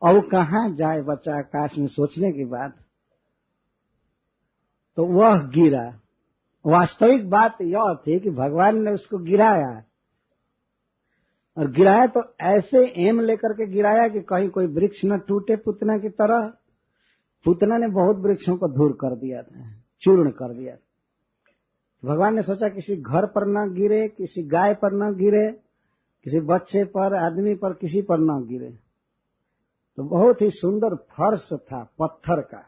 और वो कहां जाए बच्चा आकाश में, सोचने की बात। तो वह गिरा। वास्तविक बात यह थी कि भगवान ने उसको गिराया, और गिराया तो ऐसे एम लेकर के गिराया कि कहीं कोई वृक्ष न टूटे पुतना की तरह। पुतना ने बहुत वृक्षों को धूर कर दिया था, चूर्ण कर दिया था। भगवान ने सोचा किसी घर पर न गिरे, किसी गाय पर न गिरे, किसी बच्चे पर, आदमी पर, किसी पर न गिरे। तो बहुत ही सुंदर फर्श था पत्थर का,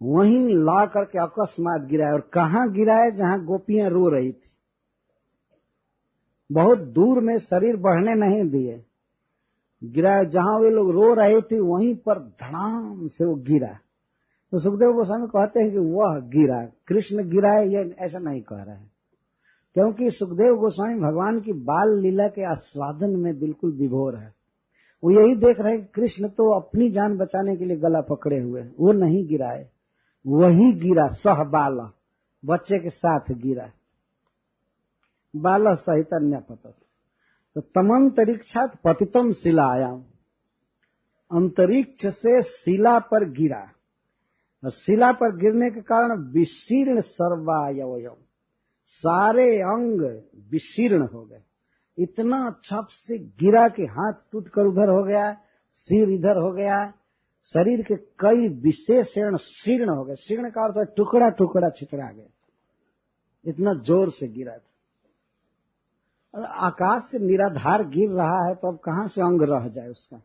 वहीं ला करके अकस्मात गिराया। और कहां गिराया? जहां गोपियां रो रही थी, बहुत दूर में, शरीर बढ़ने नहीं दिए, गिराया। जहां वे लोग रो रहे थे वहीं पर धड़ाम से वो गिरा। तो सुखदेव गोस्वामी कहते हैं कि वह गिरा, कृष्ण गिराए, ये ऐसा नहीं कह रहे हैं, क्योंकि सुखदेव गोस्वामी भगवान की बाल लीला के आस्वादन में बिल्कुल विभोर है। वो यही देख रहे हैं कि कृष्ण तो अपनी जान बचाने के लिए गला पकड़े हुए, वो नहीं गिराए, वही गिरा सह बाल, बच्चे के साथ गिरा, बाल सहित अन्य पतत। तो तमंतरिक्षात पतितम शिलायाम, अंतरिक्ष से शिला पर गिरा, और शिला पर गिरने के कारण विशीर्ण सर्वायवयव, सारे अंग विशीर्ण हो गए। इतना छप से गिरा कि हाथ टूटकर उधर हो गया, सिर इधर हो गया, शरीर के कई विशेषण शीर्ण हो गए। शीर्ण का अर्थ है टुकड़ा टुकड़ा छितरा गया, इतना जोर से गिरा था। और आकाश से निराधार गिर रहा है, तो अब कहां से अंग रह जाए उसका,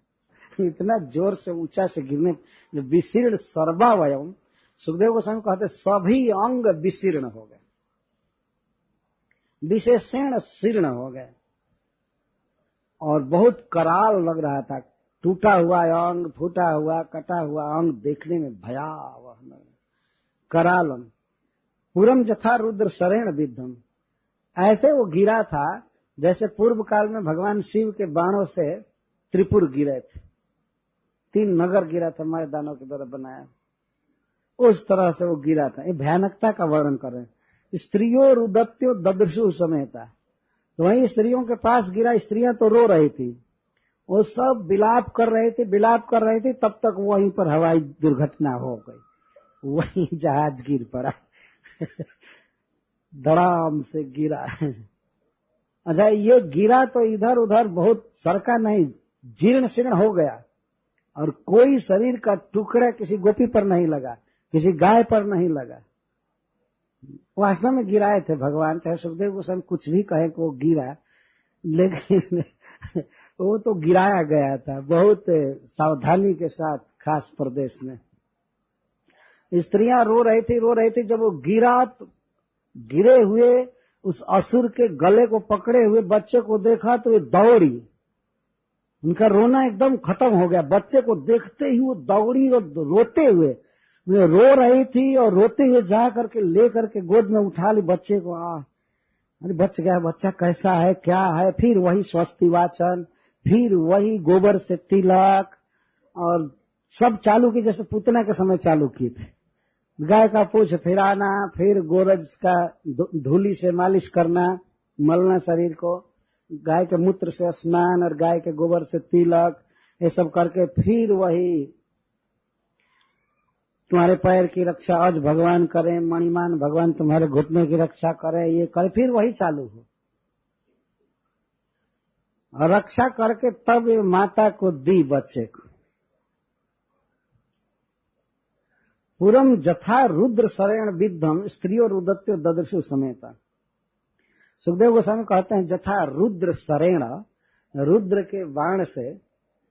इतना जोर से ऊंचा से गिरने। जो विशीर्ण सर्वावयव, सुखदेव गोस्वामी कहते सभी अंग विशीर्ण हो गए, विशेषण शीर्ण हो गए, और बहुत कराल लग रहा था। टूटा हुआ अंग, फूटा हुआ, कटा हुआ अंग देखने में भयावह करालम। पूरम जथा रुद्र शरेण विद्धम, ऐसे वो गिरा था जैसे पूर्व काल में भगवान शिव के बाणों से त्रिपुर गिरे थे, 3 नगर गिरा था मैदानों के द्वारा बनाया, उस तरह से वो गिरा था। ये भयानकता का वर्णन कर रहे हैं। स्त्रियों रुदत्यो ददृशु समेता, तो वहीं स्त्रियों के पास गिरा, स्त्रियां तो रो रही थी, वो सब विलाप कर रहे थे, तब तक वहीं पर हवाई दुर्घटना हो गई, वहीं जहाज गिर पड़ा। धड़ाम से गिरा। अच्छा, ये गिरा तो इधर उधर बहुत सरका नहीं, जीर्ण शीर्ण हो गया, और कोई शरीर का टुकड़ा किसी गोपी पर नहीं लगा, किसी गाय पर नहीं लगा। वास्तव में गिराए थे भगवान, चाहे सुखदेव गोस्वामी कुछ भी कहे कि वो गिरा, लेकिन वो तो गिराया गया था बहुत सावधानी के साथ, खास प्रदेश में। स्त्रियां रो रही थी। जब वो गिरा तो गिरे हुए उस असुर के गले को पकड़े हुए बच्चे को देखा तो वे दौड़ी, उनका रोना एकदम खत्म हो गया। बच्चे को देखते ही वो दौड़ी और रोते हुए, वे रो रही थी और रोते हुए जा करके ले करके गोद में उठा ली बच्चे को। अरे बच गया बच्चा, कैसा है क्या है। फिर वही स्वस्ति वाचन, फिर वही गोबर से तिलक और सब चालू की, जैसे पूतना के समय चालू की थे। गाय का पूंछ फिराना, फिर गोरज का धूली से मालिश करना, मलना शरीर को, गाय के मूत्र से स्नान और गाय के गोबर से तिलक, ये सब करके फिर वही तुम्हारे पैर की रक्षा आज भगवान करें, मणिमान भगवान तुम्हारे घुटने की रक्षा करें, ये करे, फिर वही चालू हो। और रक्षा करके तब ये माता को दी बच्चे को। पूरम जथा रुद्र शरण विद्धम स्त्रियों रुदत्यो ददृशु समेता। सुखदेव गोस्वामी कहते हैं जथा रुद्र शरेण, रुद्र के बाण से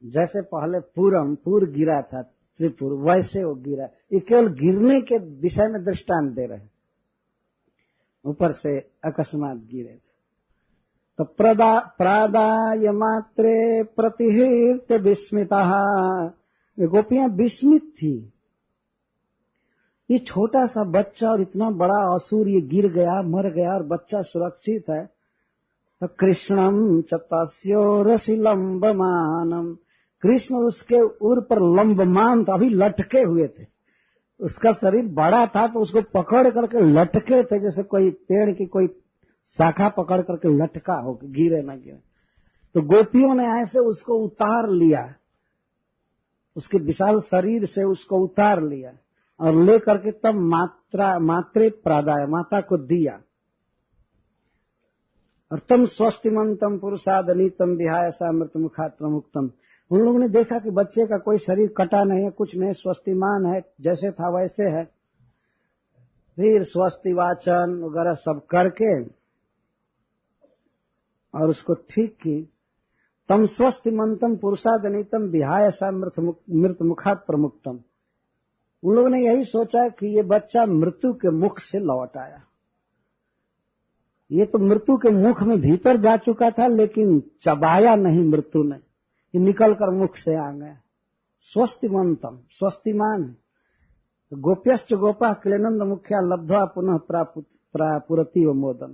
जैसे पहले पूर गिरा था त्रिपुर, वैसे वो गिरा। ये केवल गिरने के विषय में दृष्टांत दे रहे हैं, ऊपर से अकस्मात गिरे थे। तो प्रादाय मात्रे प्रतिहृत विस्मिता, गोपियां विस्मित थी। ये छोटा सा बच्चा और इतना बड़ा असुर ये गिर गया, मर गया, और बच्चा सुरक्षित है। तो कृष्णम च तस्यो रसि लंबमानम, कृष्ण उसके उर पर लंबमान था, अभी लटके हुए थे। उसका शरीर बड़ा था तो उसको पकड़ करके लटके थे, जैसे कोई पेड़ की कोई शाखा पकड़ करके लटका हो, गिरे ना गिरे। तो गोपियों ने ऐसे उसको उतार लिया, उसके विशाल शरीर से उसको उतार लिया और ले करके तब मात्रे प्रादाय, माता को दिया। और तम स्वस्तिमंतम पुरुषादनीतम विहाय सामृत मुखात प्रमुक्तम। उन लोगों ने देखा कि बच्चे का कोई शरीर कटा नहीं है, कुछ नहीं, स्वस्तिमान है, जैसे था वैसे है। फिर स्वस्ति वाचन वगैरह सब करके और उसको ठीक की। तम स्वस्तिमंतम पुरुषादनीतम विहाय सामृत मुखात प्रमुक्तम। उन लोगों ने यही सोचा कि ये बच्चा मृत्यु के मुख से लौट आया। ये तो मृत्यु के मुख में भीतर जा चुका था, लेकिन चबाया नहीं मृत्यु ने, ये निकल कर मुख से आ गया। स्वस्तिमंतम, स्वस्तिमान है। तो गोप्यश्च गोपा क्लेनंद मुख्या लब्ध्वा पुनः प्रापुरति व मोदम।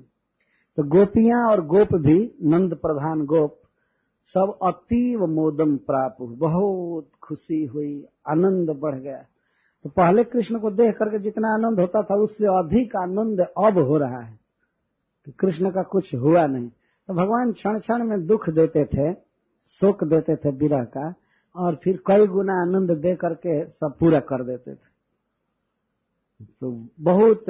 तो गोपियां और गोप भी, नंद प्रधान गोप सब अतीव मोदम प्रापु, बहुत खुशी हुई, आनंद बढ़ गया। तो पहले कृष्ण को देख करके जितना आनंद होता था उससे अधिक आनंद अब हो रहा है कि कृष्ण का कुछ हुआ नहीं। तो भगवान क्षण क्षण में दुख देते थे, शोक देते थे विरह का, और फिर कई गुना आनंद दे करके सब पूरा कर देते थे। तो बहुत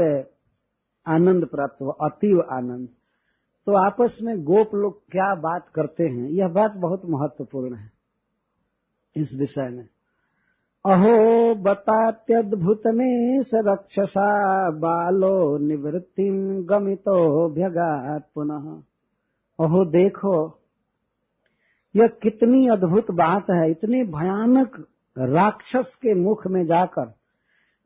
आनंद प्राप्त हुआ, अतीव आनंद। तो आपस में गोप लोग क्या बात करते हैं, यह बात बहुत महत्वपूर्ण है इस विषय में। अहो बतात्यद्भुतमे स रक्षसा बालो निवृत्तिम गमितो भ्यगात पुनः। अहो देखो, यह कितनी अद्भुत बात है। इतने भयानक राक्षस के मुख में जाकर,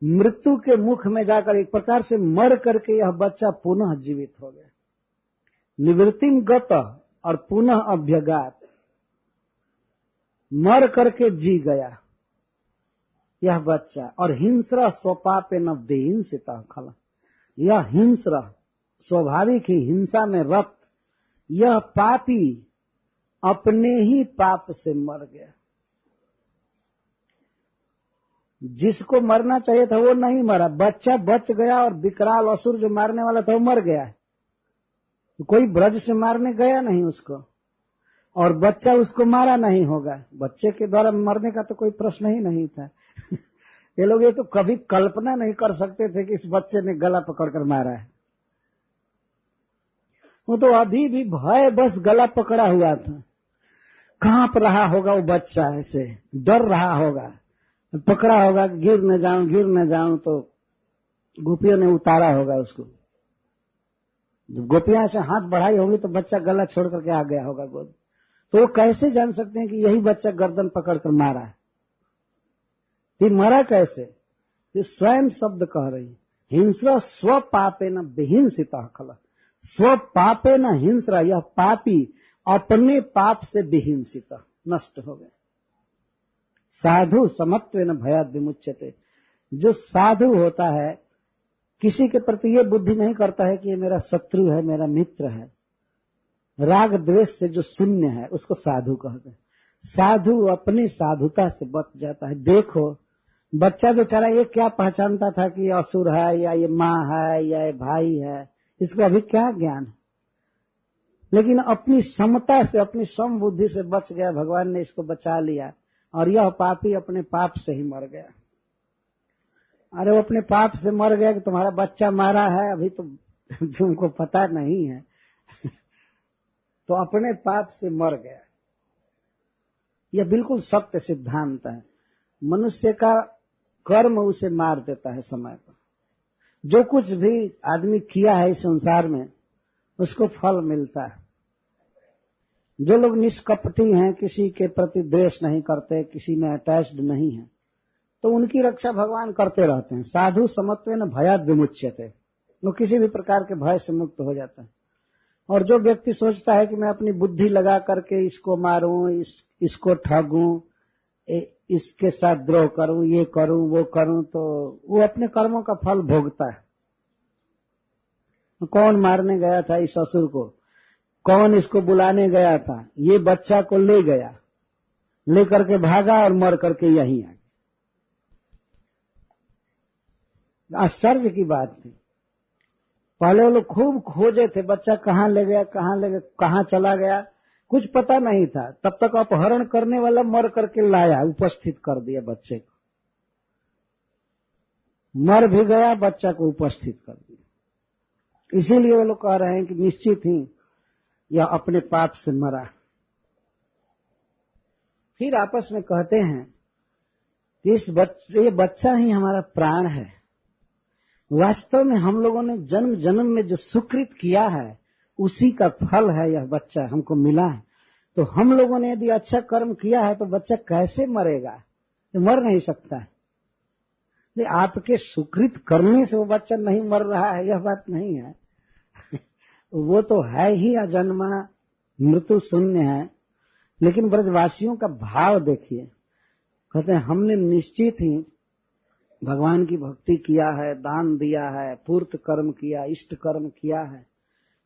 मृत्यु के मुख में जाकर एक प्रकार से मर करके यह बच्चा पुनः जीवित हो गया। निवृत्तिम गत और पुनः अभ्यगात, मर करके जी गया यह बच्चा। और हिंस्र स्वपापे न बेहिंसिता खला, यह हिंस्र स्वाभाविक ही हिंसा में रत यह पापी अपने ही पाप से मर गया। जिसको मरना चाहिए था वो नहीं मरा, बच्चा बच गया, और विकराल असुर जो मारने वाला था वो मर गया। तो कोई ब्रज से मारने गया नहीं उसको, और बच्चा उसको मारा नहीं होगा। बच्चे के द्वारा मरने का तो कोई प्रश्न ही नहीं था। ये लोग ये तो कभी कल्पना नहीं कर सकते थे कि इस बच्चे ने गला पकड़कर मारा है। वो तो अभी भी भय बस गला पकड़ा हुआ था। कांप रहा होगा वो बच्चा, ऐसे डर रहा होगा, पकड़ा होगा गिर न जाऊं। तो गोपियों ने उतारा होगा उसको। जब गोपियां से हाथ बढ़ाई होगी तो बच्चा गला छोड़ करके आ गया होगा गोद। तो वो कैसे जान सकते हैं कि यही बच्चा गर्दन पकड़कर मारा है? ये मरा कैसे? ये स्वयं शब्द कह रही, हिंस्र स्व पापे न विहिंसिता खल। स्व पापे न हिंस्र, यह पापी अपने पाप से विहिंसित नष्ट हो गए। साधु समत्वेन भयाद विमुच्यते। जो साधु होता है किसी के प्रति ये बुद्धि नहीं करता है कि ये मेरा शत्रु है, मेरा मित्र है। राग द्वेष से जो शून्य है उसको साधु कहते हैं। साधु अपनी साधुता से बच जाता है। देखो बच्चा बेचारा ये क्या पहचानता था कि ये असुर है या ये माँ है या ये भाई है, इसको अभी क्या ज्ञान है। लेकिन अपनी समता से, अपनी सम बुद्धि से बच गया। भगवान ने इसको बचा लिया और यह पापी अपने पाप से ही मर गया। अरे वो अपने पाप से मर गया कि तुम्हारा बच्चा मारा है, अभी तो तुमको पता नहीं है। तो अपने पाप से मर गया। यह बिल्कुल सत्य सिद्धांत है। मनुष्य का कर्म उसे मार देता है समय पर। जो कुछ भी आदमी किया है इस संसार में उसको फल मिलता है। जो लोग निष्कपटी हैं, किसी के प्रति द्वेष नहीं करते, किसी में अटैच्ड नहीं है, तो उनकी रक्षा भगवान करते रहते हैं। साधु समत्वेन भयाद विमुच्यते। वो किसी भी प्रकार के भय से मुक्त हो जाता है। और जो व्यक्ति सोचता है कि मैं अपनी बुद्धि लगा करके इसको मारूं, इसको ठगूं, इसके साथ द्रोह करूं, ये करूं वो करूं, तो वो अपने कर्मों का फल भोगता है। कौन मारने गया था इस असुर को? कौन इसको बुलाने गया था? ये बच्चा को ले गया, लेकर के भागा और मर करके यहीं आ गया। आश्चर्य की बात थी। पहले वो लोग खूब खोजे थे, बच्चा कहाँ ले गया, कहाँ चला गया, कुछ पता नहीं था। तब तक अपहरण करने वाला मर करके लाया, उपस्थित कर दिया बच्चे को। मर भी गया, बच्चा को उपस्थित कर दिया। इसीलिए वो लोग कह रहे हैं कि निश्चित ही यह अपने पाप से मरा। फिर आपस में कहते हैं कि ये बच्चा ही हमारा प्राण है। वास्तव में हम लोगों ने जन्म जन्म में जो सुकृत किया है उसी का फल है यह बच्चा हमको मिला है। तो हम लोगों ने यदि अच्छा कर्म किया है तो बच्चा कैसे मरेगा? ये मर नहीं सकता है। आपके सुकृत करने से वो बच्चा नहीं मर रहा है, यह बात नहीं है। वो तो है ही अजन्मा, मृत्यु शून्य है। लेकिन ब्रजवासियों का भाव देखिए। कहते हैं हमने निश्चित ही भगवान की भक्ति किया है, दान दिया है, पूर्त कर्म किया, इष्ट कर्म किया है,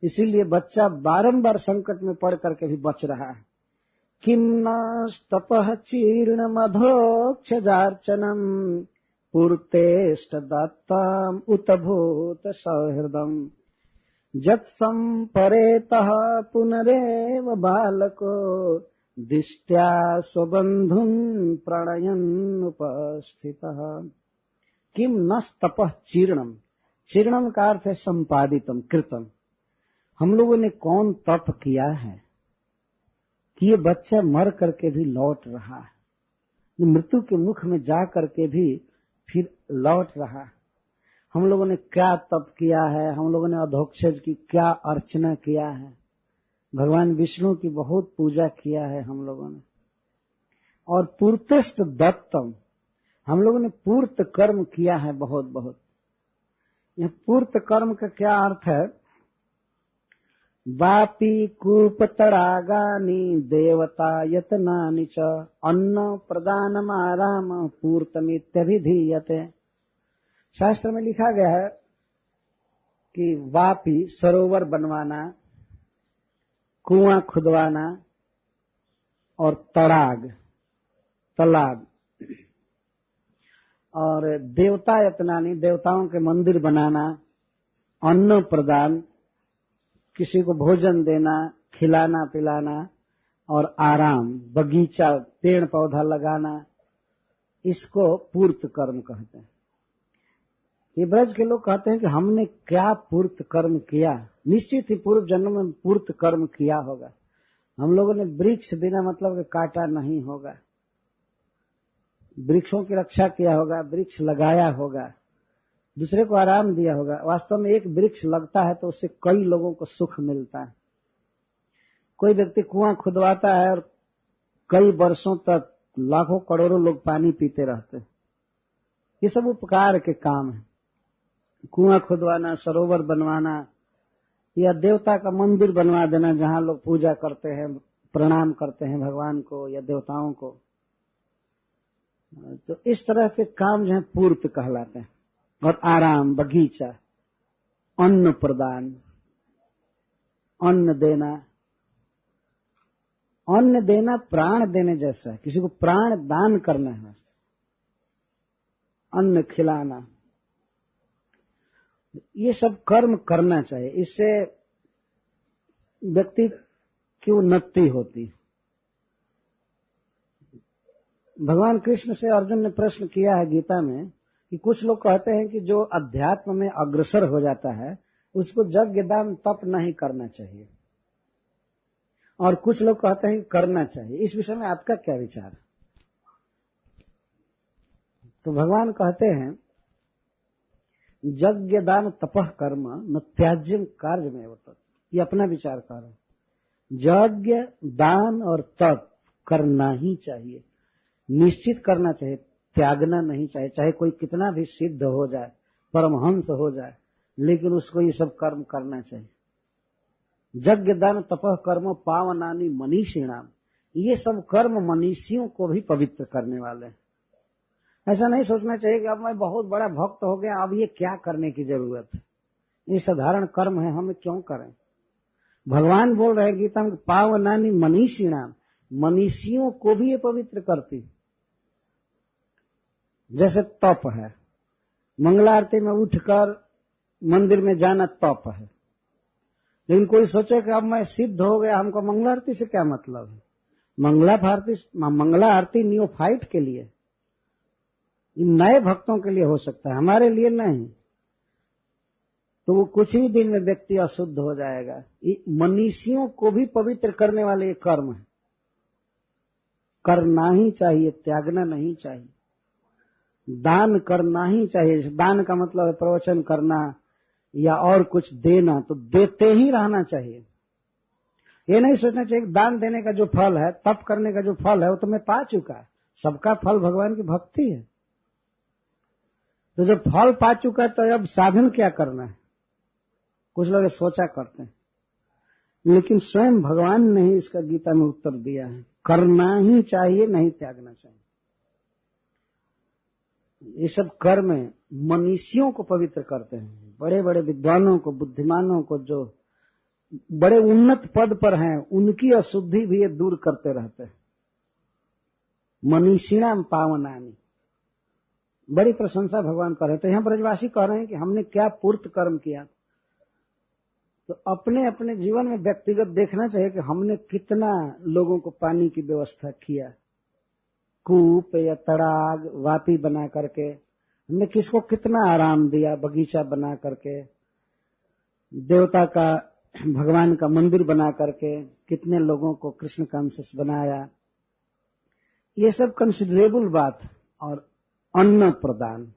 इसीलिए बच्चा बारंबार संकट में पड़ करके भी बच रहा है। किम नस्तपः चीर्ण मधोक्षजार्चनम पूर्तेष्ट दत्तम उत भूत सौहृदम जत संपरेतः पुनरेव बालको दिष्ट्या स्वबंधुं प्रणयन् उपस्थितः। किम नस्तपः चीर्णम। चीर्णम का अर्थ है संपादितम, कृतम। हम लोगों ने कौन तप किया है कि ये बच्चा मर करके भी लौट रहा है, मृत्यु के मुख में जा करके भी फिर लौट रहा है। हम लोगों ने क्या तप किया है, हम लोगों ने अधोक्षज की क्या अर्चना किया है, भगवान विष्णु की बहुत पूजा किया है हम लोगों ने। और पूर्तेष्ट दत्तम, हम लोगों ने पूर्त कर्म किया है बहुत बहुत। यह पूर्त कर्म का क्या अर्थ है? वापी कूप तड़ागानी देवता यतनानि च अन्न प्रदानमाराम पूर्तमित्यभिधीयते। शास्त्र में लिखा गया है कि वापी सरोवर बनवाना, कुआं खुदवाना, और तड़ाग तालाब, और देवता यतनानी देवताओं के मंदिर बनाना, अन्न प्रदान किसी को भोजन देना, खिलाना पिलाना, और आराम, बगीचा, पेड़ पौधा लगाना, इसको पूर्त कर्म कहते हैं। ये ब्रज के लोग कहते हैं कि हमने क्या पूर्त कर्म किया। निश्चित ही पूर्व जन्म में पूर्त कर्म किया होगा। हम लोगों ने वृक्ष बिना मतलब के काटा नहीं होगा, वृक्षों की रक्षा किया होगा, वृक्ष लगाया होगा, दूसरे को आराम दिया होगा। वास्तव में एक वृक्ष लगता है तो उससे कई लोगों को सुख मिलता है। कोई व्यक्ति कुआं खुदवाता है और कई वर्षों तक लाखों करोड़ों लोग पानी पीते रहते हैं। ये सब उपकार के काम है। कुआं खुदवाना, सरोवर बनवाना, या देवता का मंदिर बनवा देना जहां लोग पूजा करते हैं, प्रणाम करते हैं भगवान को या देवताओं को। तो इस तरह के काम जो है पूर्त कहलाते हैं। और आराम, बगीचा, अन्न प्रदान, अन्न देना। अन्न देना प्राण देने जैसा है, किसी को प्राण दान करना है, अन्न खिलाना, ये सब कर्म करना चाहिए। इससे व्यक्ति की उन्नति होती है। भगवान कृष्ण से अर्जुन ने प्रश्न किया है गीता में कि कुछ लोग कहते हैं कि जो अध्यात्म में अग्रसर हो जाता है उसको यज्ञ दान तप नहीं करना चाहिए, और कुछ लोग कहते हैं कि करना चाहिए। इस विषय में आपका क्या विचार है? तो भगवान कहते हैं यज्ञ दान तपः कर्म न त्याज्यम कार्य में होता। ये अपना विचार कर रहे हैं। यज्ञ दान और तप करना ही चाहिए, निश्चित करना चाहिए, त्यागना नहीं चाहिए। चाहे कोई कितना भी सिद्ध हो जाए, परमहंस हो जाए, लेकिन उसको ये सब कर्म करना चाहिए। यज्ञ दान तपः कर्म पावनानि मनीषिणाम, ये सब कर्म मनीषियों को भी पवित्र करने वाले हैं। ऐसा नहीं सोचना चाहिए कि अब मैं बहुत बड़ा भक्त हो गया, अब ये क्या करने की जरूरत है, ये साधारण कर्म है, हम क्यों करें। भगवान बोल रहे गीता में पावनानि मनीषिणाम, मनीषियों को भी ये पवित्र करती। जैसे तप है, मंगला आरती में उठकर मंदिर में जाना तप है। लेकिन कोई सोचे कि अब मैं सिद्ध हो गया, हमको मंगला आरती से क्या मतलब है। मंगला आरती नियोफाइट के लिए, नए भक्तों के लिए हो सकता है, हमारे लिए नहीं। तो वो कुछ ही दिन में व्यक्ति अशुद्ध हो जाएगा। मनीषियों को भी पवित्र करने वाले ये कर्म है, करना ही चाहिए, त्यागना नहीं चाहिए। दान करना ही चाहिए। दान का मतलब है प्रवचन करना या और कुछ देना, तो देते ही रहना चाहिए। ये नहीं सोचना चाहिए कि दान देने का जो फल है, तप करने का जो फल है, वो तो मैं पा चुका। सबका फल भगवान की भक्ति है। तो जब फल पा चुका है तो अब साधन क्या करना है, कुछ लोग सोचा करते हैं। लेकिन स्वयं भगवान ने ही इसका गीता में उत्तर दिया है, करना ही चाहिए, नहीं त्यागना चाहिए। ये सब कर्म मनीषियों को पवित्र करते हैं। बड़े बड़े विद्वानों को, बुद्धिमानों को, जो बड़े उन्नत पद पर हैं, उनकी अशुद्धि भी ये दूर करते रहते हैं। मनीषिणाम पावनानि, बड़ी प्रशंसा भगवान कर रहे थे। यहां ब्रजवासी कह रहे हैं कि हमने क्या पूर्त कर्म किया। तो अपने अपने जीवन में व्यक्तिगत देखना चाहिए कि हमने कितना लोगों को पानी की व्यवस्था किया, कूप या तड़ाग, वापी बना करके, हमने किसको कितना आराम दिया, बगीचा बना करके, देवता का, भगवान का मंदिर बना करके कितने लोगों को कृष्ण कॉन्शियस बनाया। ये सब कंसिडरेबल बात। और अन्न प्रदान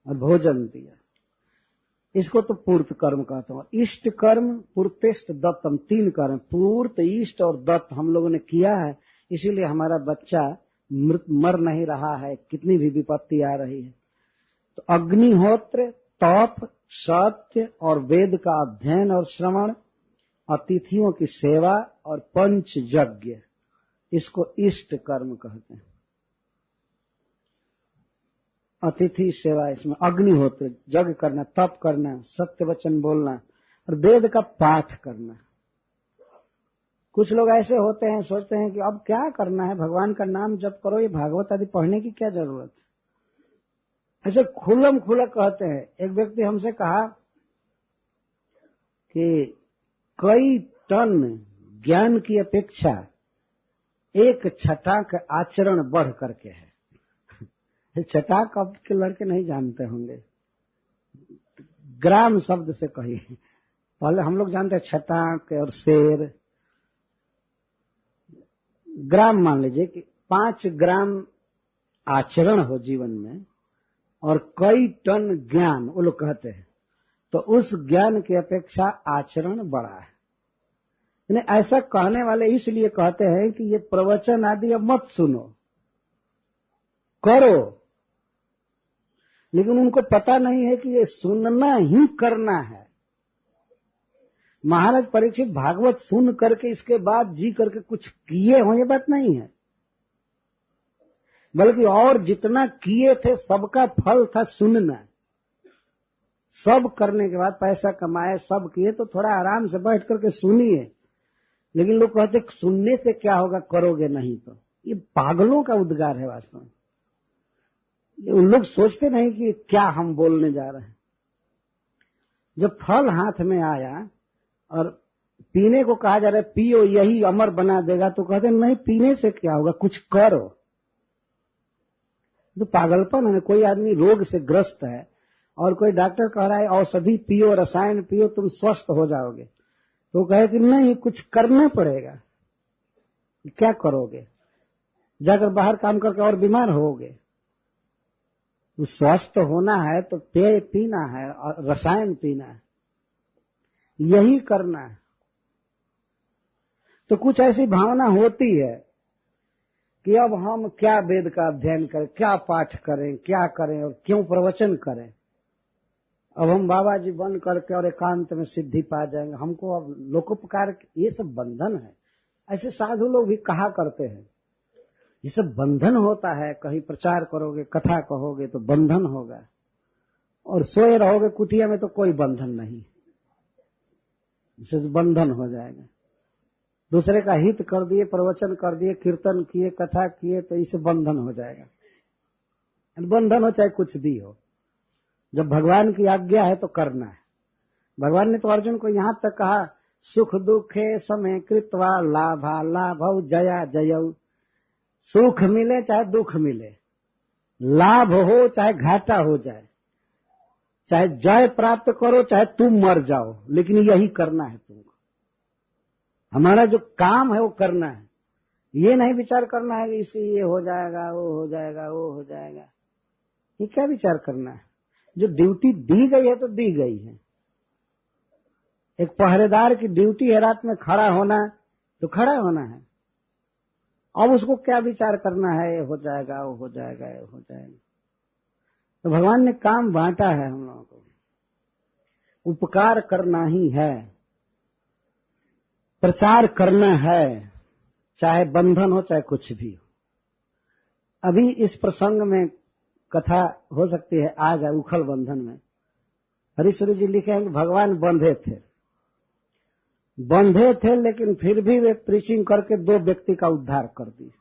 और भोजन दिया, इसको तो पूर्त कर्म कहते हैं। इष्ट कर्म, पूर्तेष्ट दत्तम, 3 कर्म, पूर्त, इष्ट और दत्त हम लोगों ने किया है, इसीलिए हमारा बच्चा मर नहीं रहा है, कितनी भी विपत्ति आ रही है। तो अग्निहोत्र, तप, सत्य और वेद का अध्ययन और श्रवण, अतिथियों की सेवा और पंच यज्ञ, इसको इष्ट कर्म कहते हैं। अतिथि सेवा, इसमें अग्निहोत्र, यज्ञ करना, तप करना, सत्य वचन बोलना और वेद का पाठ करना। कुछ लोग ऐसे होते हैं, सोचते हैं कि अब क्या करना है, भगवान का नाम जप करो, ये भागवत आदि पढ़ने की क्या जरूरत है। ऐसे खुल्लम खुला कहते हैं। एक व्यक्ति हमसे कहा कि कई टन ज्ञान की अपेक्षा एक छटाक आचरण बढ़ करके है। छटाक अब के लड़के नहीं जानते होंगे, ग्राम शब्द से कहिए। पहले हम लोग जानते हैं छटाक और शेर। ग्राम मान लीजिए कि 5 ग्राम आचरण हो जीवन में और कई टन ज्ञान, वो लोग कहते हैं, तो उस ज्ञान की अपेक्षा आचरण बड़ा है। ऐसा कहने वाले इसलिए कहते हैं कि ये प्रवचन आदि अब मत सुनो, करो, लेकिन उनको पता नहीं है कि ये सुनना ही करना है। महाराज परीक्षित भागवत सुन करके इसके बाद जी करके कुछ किए हो, ये बात नहीं है, बल्कि और जितना किए थे सबका फल था सुनना। सब करने के बाद पैसा कमाए, सब किए, तो थोड़ा आराम से बैठ करके सुनिए। लेकिन लोग कहते सुनने से क्या होगा, करोगे नहीं तो। ये पागलों का उद्गार है वास्तव में। उन लोग सोचते नहीं कि क्या हम बोलने जा रहे हैं। जब फल हाथ में आया और पीने को कहा जा रहा है पियो यही अमर बना देगा, तो कहते नहीं, पीने से क्या होगा, कुछ करो। तो पागलपन है। कोई आदमी रोग से ग्रस्त है और कोई डॉक्टर कह रहा है औषधि पियो, रसायन पियो, तुम स्वस्थ हो जाओगे, तो कहे कि नहीं, कुछ करना पड़ेगा। क्या करोगे, जाकर बाहर काम करके और बीमार होगे। स्वस्थ होना है तो पेय पीना है और रसायन पीना है, यही करना है। तो कुछ ऐसी भावना होती है कि अब हम क्या वेद का अध्ययन करें, क्या पाठ करें, क्या करें और क्यों प्रवचन करें। अब हम बाबा जी बन करके और एकांत में सिद्धि पा जाएंगे, हमको अब लोकोपकार, ये सब बंधन है। ऐसे साधु लोग भी कहा करते हैं ये सब बंधन होता है। कहीं प्रचार करोगे, कथा कहोगे तो बंधन होगा, और सोए रहोगे कुटिया में तो कोई बंधन नहीं, इससे बंधन हो जाएगा। दूसरे का हित कर दिए, प्रवचन कर दिए, कीर्तन किए, कथा किए, तो इससे बंधन हो जाएगा। बंधन हो चाहे कुछ भी हो, जब भगवान की आज्ञा है तो करना है। भगवान ने तो अर्जुन को यहां तक कहा, सुख दुखे समय कृत्वा लाभा लाभौ जया जयौ। सुख मिले चाहे दुख मिले, लाभ हो चाहे घाटा हो जाए, चाहे जय प्राप्त करो चाहे तुम मर जाओ, लेकिन यही करना है तुमको। हमारा जो काम है वो करना है। ये नहीं विचार करना है कि इसके ये हो जाएगा, वो हो जाएगा, वो हो जाएगा। ये क्या विचार करना है। जो ड्यूटी दी गई है तो दी गई है। एक पहरेदार की ड्यूटी है रात में खड़ा होना, तो खड़ा होना है। अब उसको क्या विचार करना है, ये हो जाएगा, वो हो जाएगा, ये हो जाएगा। तो भगवान ने काम बांटा है हम लोगों को, उपकार करना ही है, प्रचार करना है, चाहे बंधन हो चाहे कुछ भी हो। अभी इस प्रसंग में कथा हो सकती है आज उखल बंधन में। हरीश्वरी जी लिखे हैं कि भगवान बंधे थे लेकिन फिर भी वे प्रीचिंग करके 2 व्यक्ति का उद्धार कर दिए।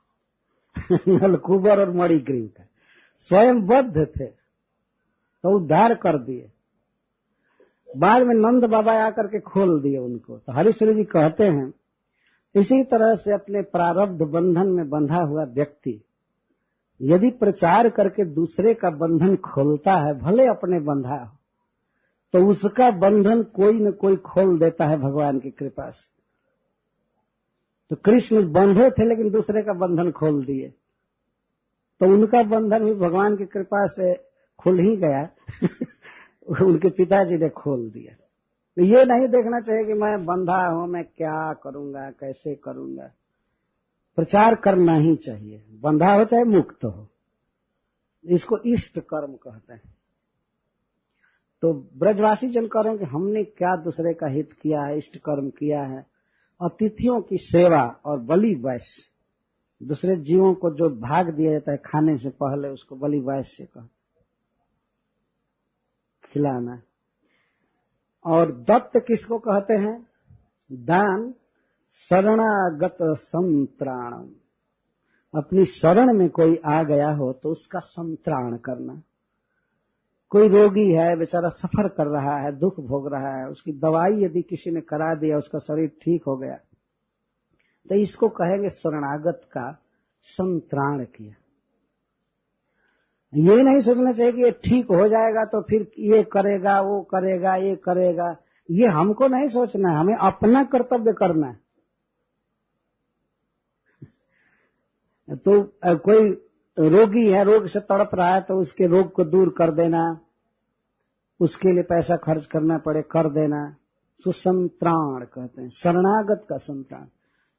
नलकुबर और मणिग्रीव का। स्वयं बद्ध थे तो उद्धार कर दिए, बाद में नंद बाबा आकर के खोल दिए उनको। तो हरीश्वरी जी कहते हैं इसी तरह से अपने प्रारब्ध बंधन में बंधा हुआ व्यक्ति यदि प्रचार करके दूसरे का बंधन खोलता है, भले अपने बंधा हो, तो उसका बंधन कोई न कोई खोल देता है भगवान की कृपा से। तो कृष्ण बंधे थे लेकिन दूसरे का बंधन खोल दिए, तो उनका बंधन भी भगवान की कृपा से खुल ही गया। उनके पिताजी ने खोल दिया। तो ये नहीं देखना चाहिए कि मैं बंधा हूं, मैं क्या करूंगा, कैसे करूंगा। प्रचार करना ही चाहिए, बंधा हो चाहे मुक्त हो। इसको इष्ट कर्म कहते हैं। तो ब्रजवासी जन कह रहे हैं कि हमने क्या दूसरे का हित किया है, इष्ट कर्म किया है। अतिथियों की सेवा और बलि वैश्य, दूसरे जीवों को जो भाग दिया जाता है खाने से पहले, उसको बलि वैश्य कहते, खिलाना। और दत्त किसको कहते हैं? दान शरणागत संत्राणम, अपनी शरण में कोई आ गया हो तो उसका संत्राण करना। कोई रोगी है, बेचारा सफर कर रहा है, दुख भोग रहा है, उसकी दवाई यदि किसी ने करा दिया, उसका शरीर ठीक हो गया, तो इसको कहेंगे शरणागत का संत्राण किया। ये नहीं सोचना चाहिए कि ये ठीक हो जाएगा तो फिर ये करेगा, वो करेगा, ये करेगा। ये हमको नहीं सोचना है, हमें अपना कर्तव्य करना है। तो कोई रोगी है, रोग से तड़प रहा है, तो उसके रोग को दूर कर देना, उसके लिए पैसा खर्च करना पड़े कर देना, सुसंत्राण कहते हैं। शरणागत का संत्राण।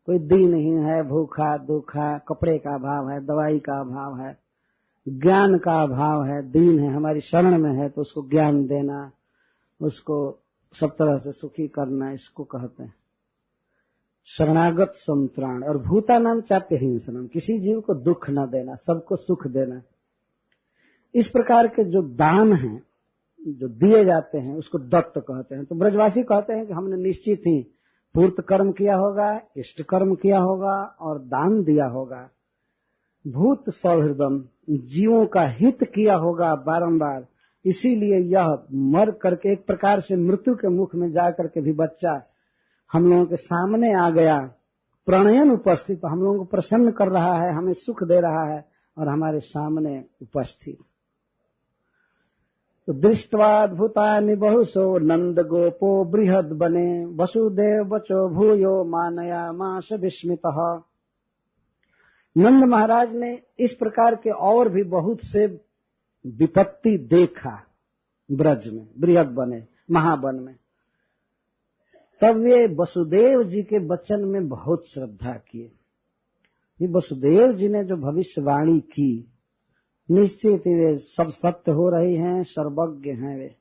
कोई दीनहीन है, भूखा दुखा, कपड़े का अभाव है, दवाई का अभाव है, ज्ञान का अभाव है, दीन है, हमारी शरण में है, तो उसको ज्ञान देना, उसको सब तरह से सुखी करना, इसको कहते हैं शरणागत संत्राण। और भूतानाम चाप्य हिंसनम, किसी जीव को दुख न देना, सबको सुख देना। इस प्रकार के जो दान हैं, जो दिए जाते हैं, उसको दत्त कहते हैं। तो ब्रजवासी कहते हैं कि हमने निश्चित ही पूर्त कर्म किया होगा, इष्ट कर्म किया होगा और दान दिया होगा। भूत सौहृदम, जीवों का हित किया होगा बारंबार, इसीलिए यह मर करके एक प्रकार से मृत्यु के मुख में जा करके भी बच्चा हम लोगों के सामने आ गया, प्रणयन उपस्थित, हम लोगों को प्रसन्न कर रहा है, हमें सुख दे रहा है और हमारे सामने उपस्थित। तो दृष्टवाद्भुतानि बहुसो नंद गोपो बृहद बने, वसुदेव बचो भूयो मानयामास विस्मितः। नंद महाराज ने इस प्रकार के और भी बहुत से विपत्ति देखा ब्रज में, बृहद बने, महावन में। तब वे वसुदेव जी के वचन में बहुत श्रद्धा किए। ये वसुदेव जी ने जो भविष्यवाणी की, निश्चित ही वे सब सत्य हो रही हैं, सर्वज्ञ हैं, वे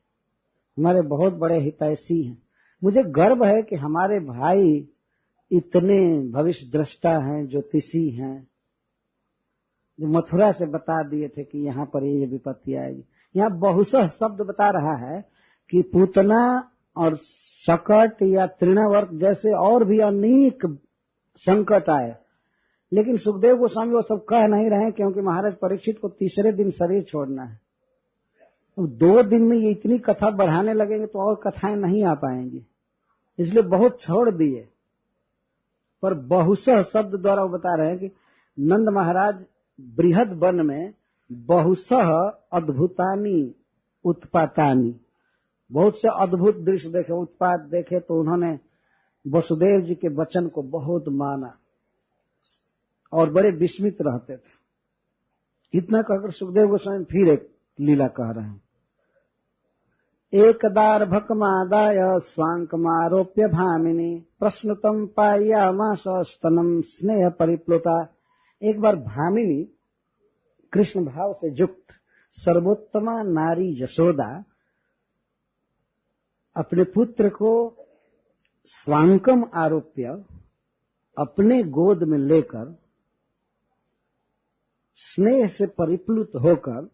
हमारे बहुत बड़े हितैषी हैं। मुझे गर्व है कि हमारे भाई इतने भविष्य दृष्टा हैं, ज्योतिषी हैं, जो मथुरा से बता दिए थे कि यहाँ पर ये विपत्ति आएगी। यहाँ बहुशः शब्द बता रहा है कि पूतना और शकट या तृणावर्त जैसे और भी अनेक संकट आए, लेकिन सुखदेव गोस्वामी वो सब कह नहीं रहे, क्योंकि महाराज परीक्षित को तीसरे दिन शरीर छोड़ना है। तो 2 दिन में ये इतनी कथा बढ़ाने लगेंगे तो और कथाएं नहीं आ पाएंगी, इसलिए बहुत छोड़ दिए। पर बहुशः शब्द द्वारा वो बता रहे हैं कि नंद महाराज बृहद वन में बहुशः अद्भुतानि उत्पातानि, बहुत से अद्भुत दृश्य देखे, उत्पात देखे, तो उन्होंने वसुदेव जी के वचन को बहुत माना और बड़े विस्मित रहते थे। इतना कहकर सुखदेव गोस्वामी फिर एक लीला कह रहे हैं। एकदार्भकमादाय स्वांकमारोप्य भामिनी, प्रश्नुतम पायामास स्तनम स्नेह परिप्लुता। एक बार भामिनी कृष्ण भाव से युक्त सर्वोत्तमा नारी यशोदा अपने पुत्र को स्वांकम आरोप्य अपने गोद में लेकर स्नेह से परिप्लुत होकर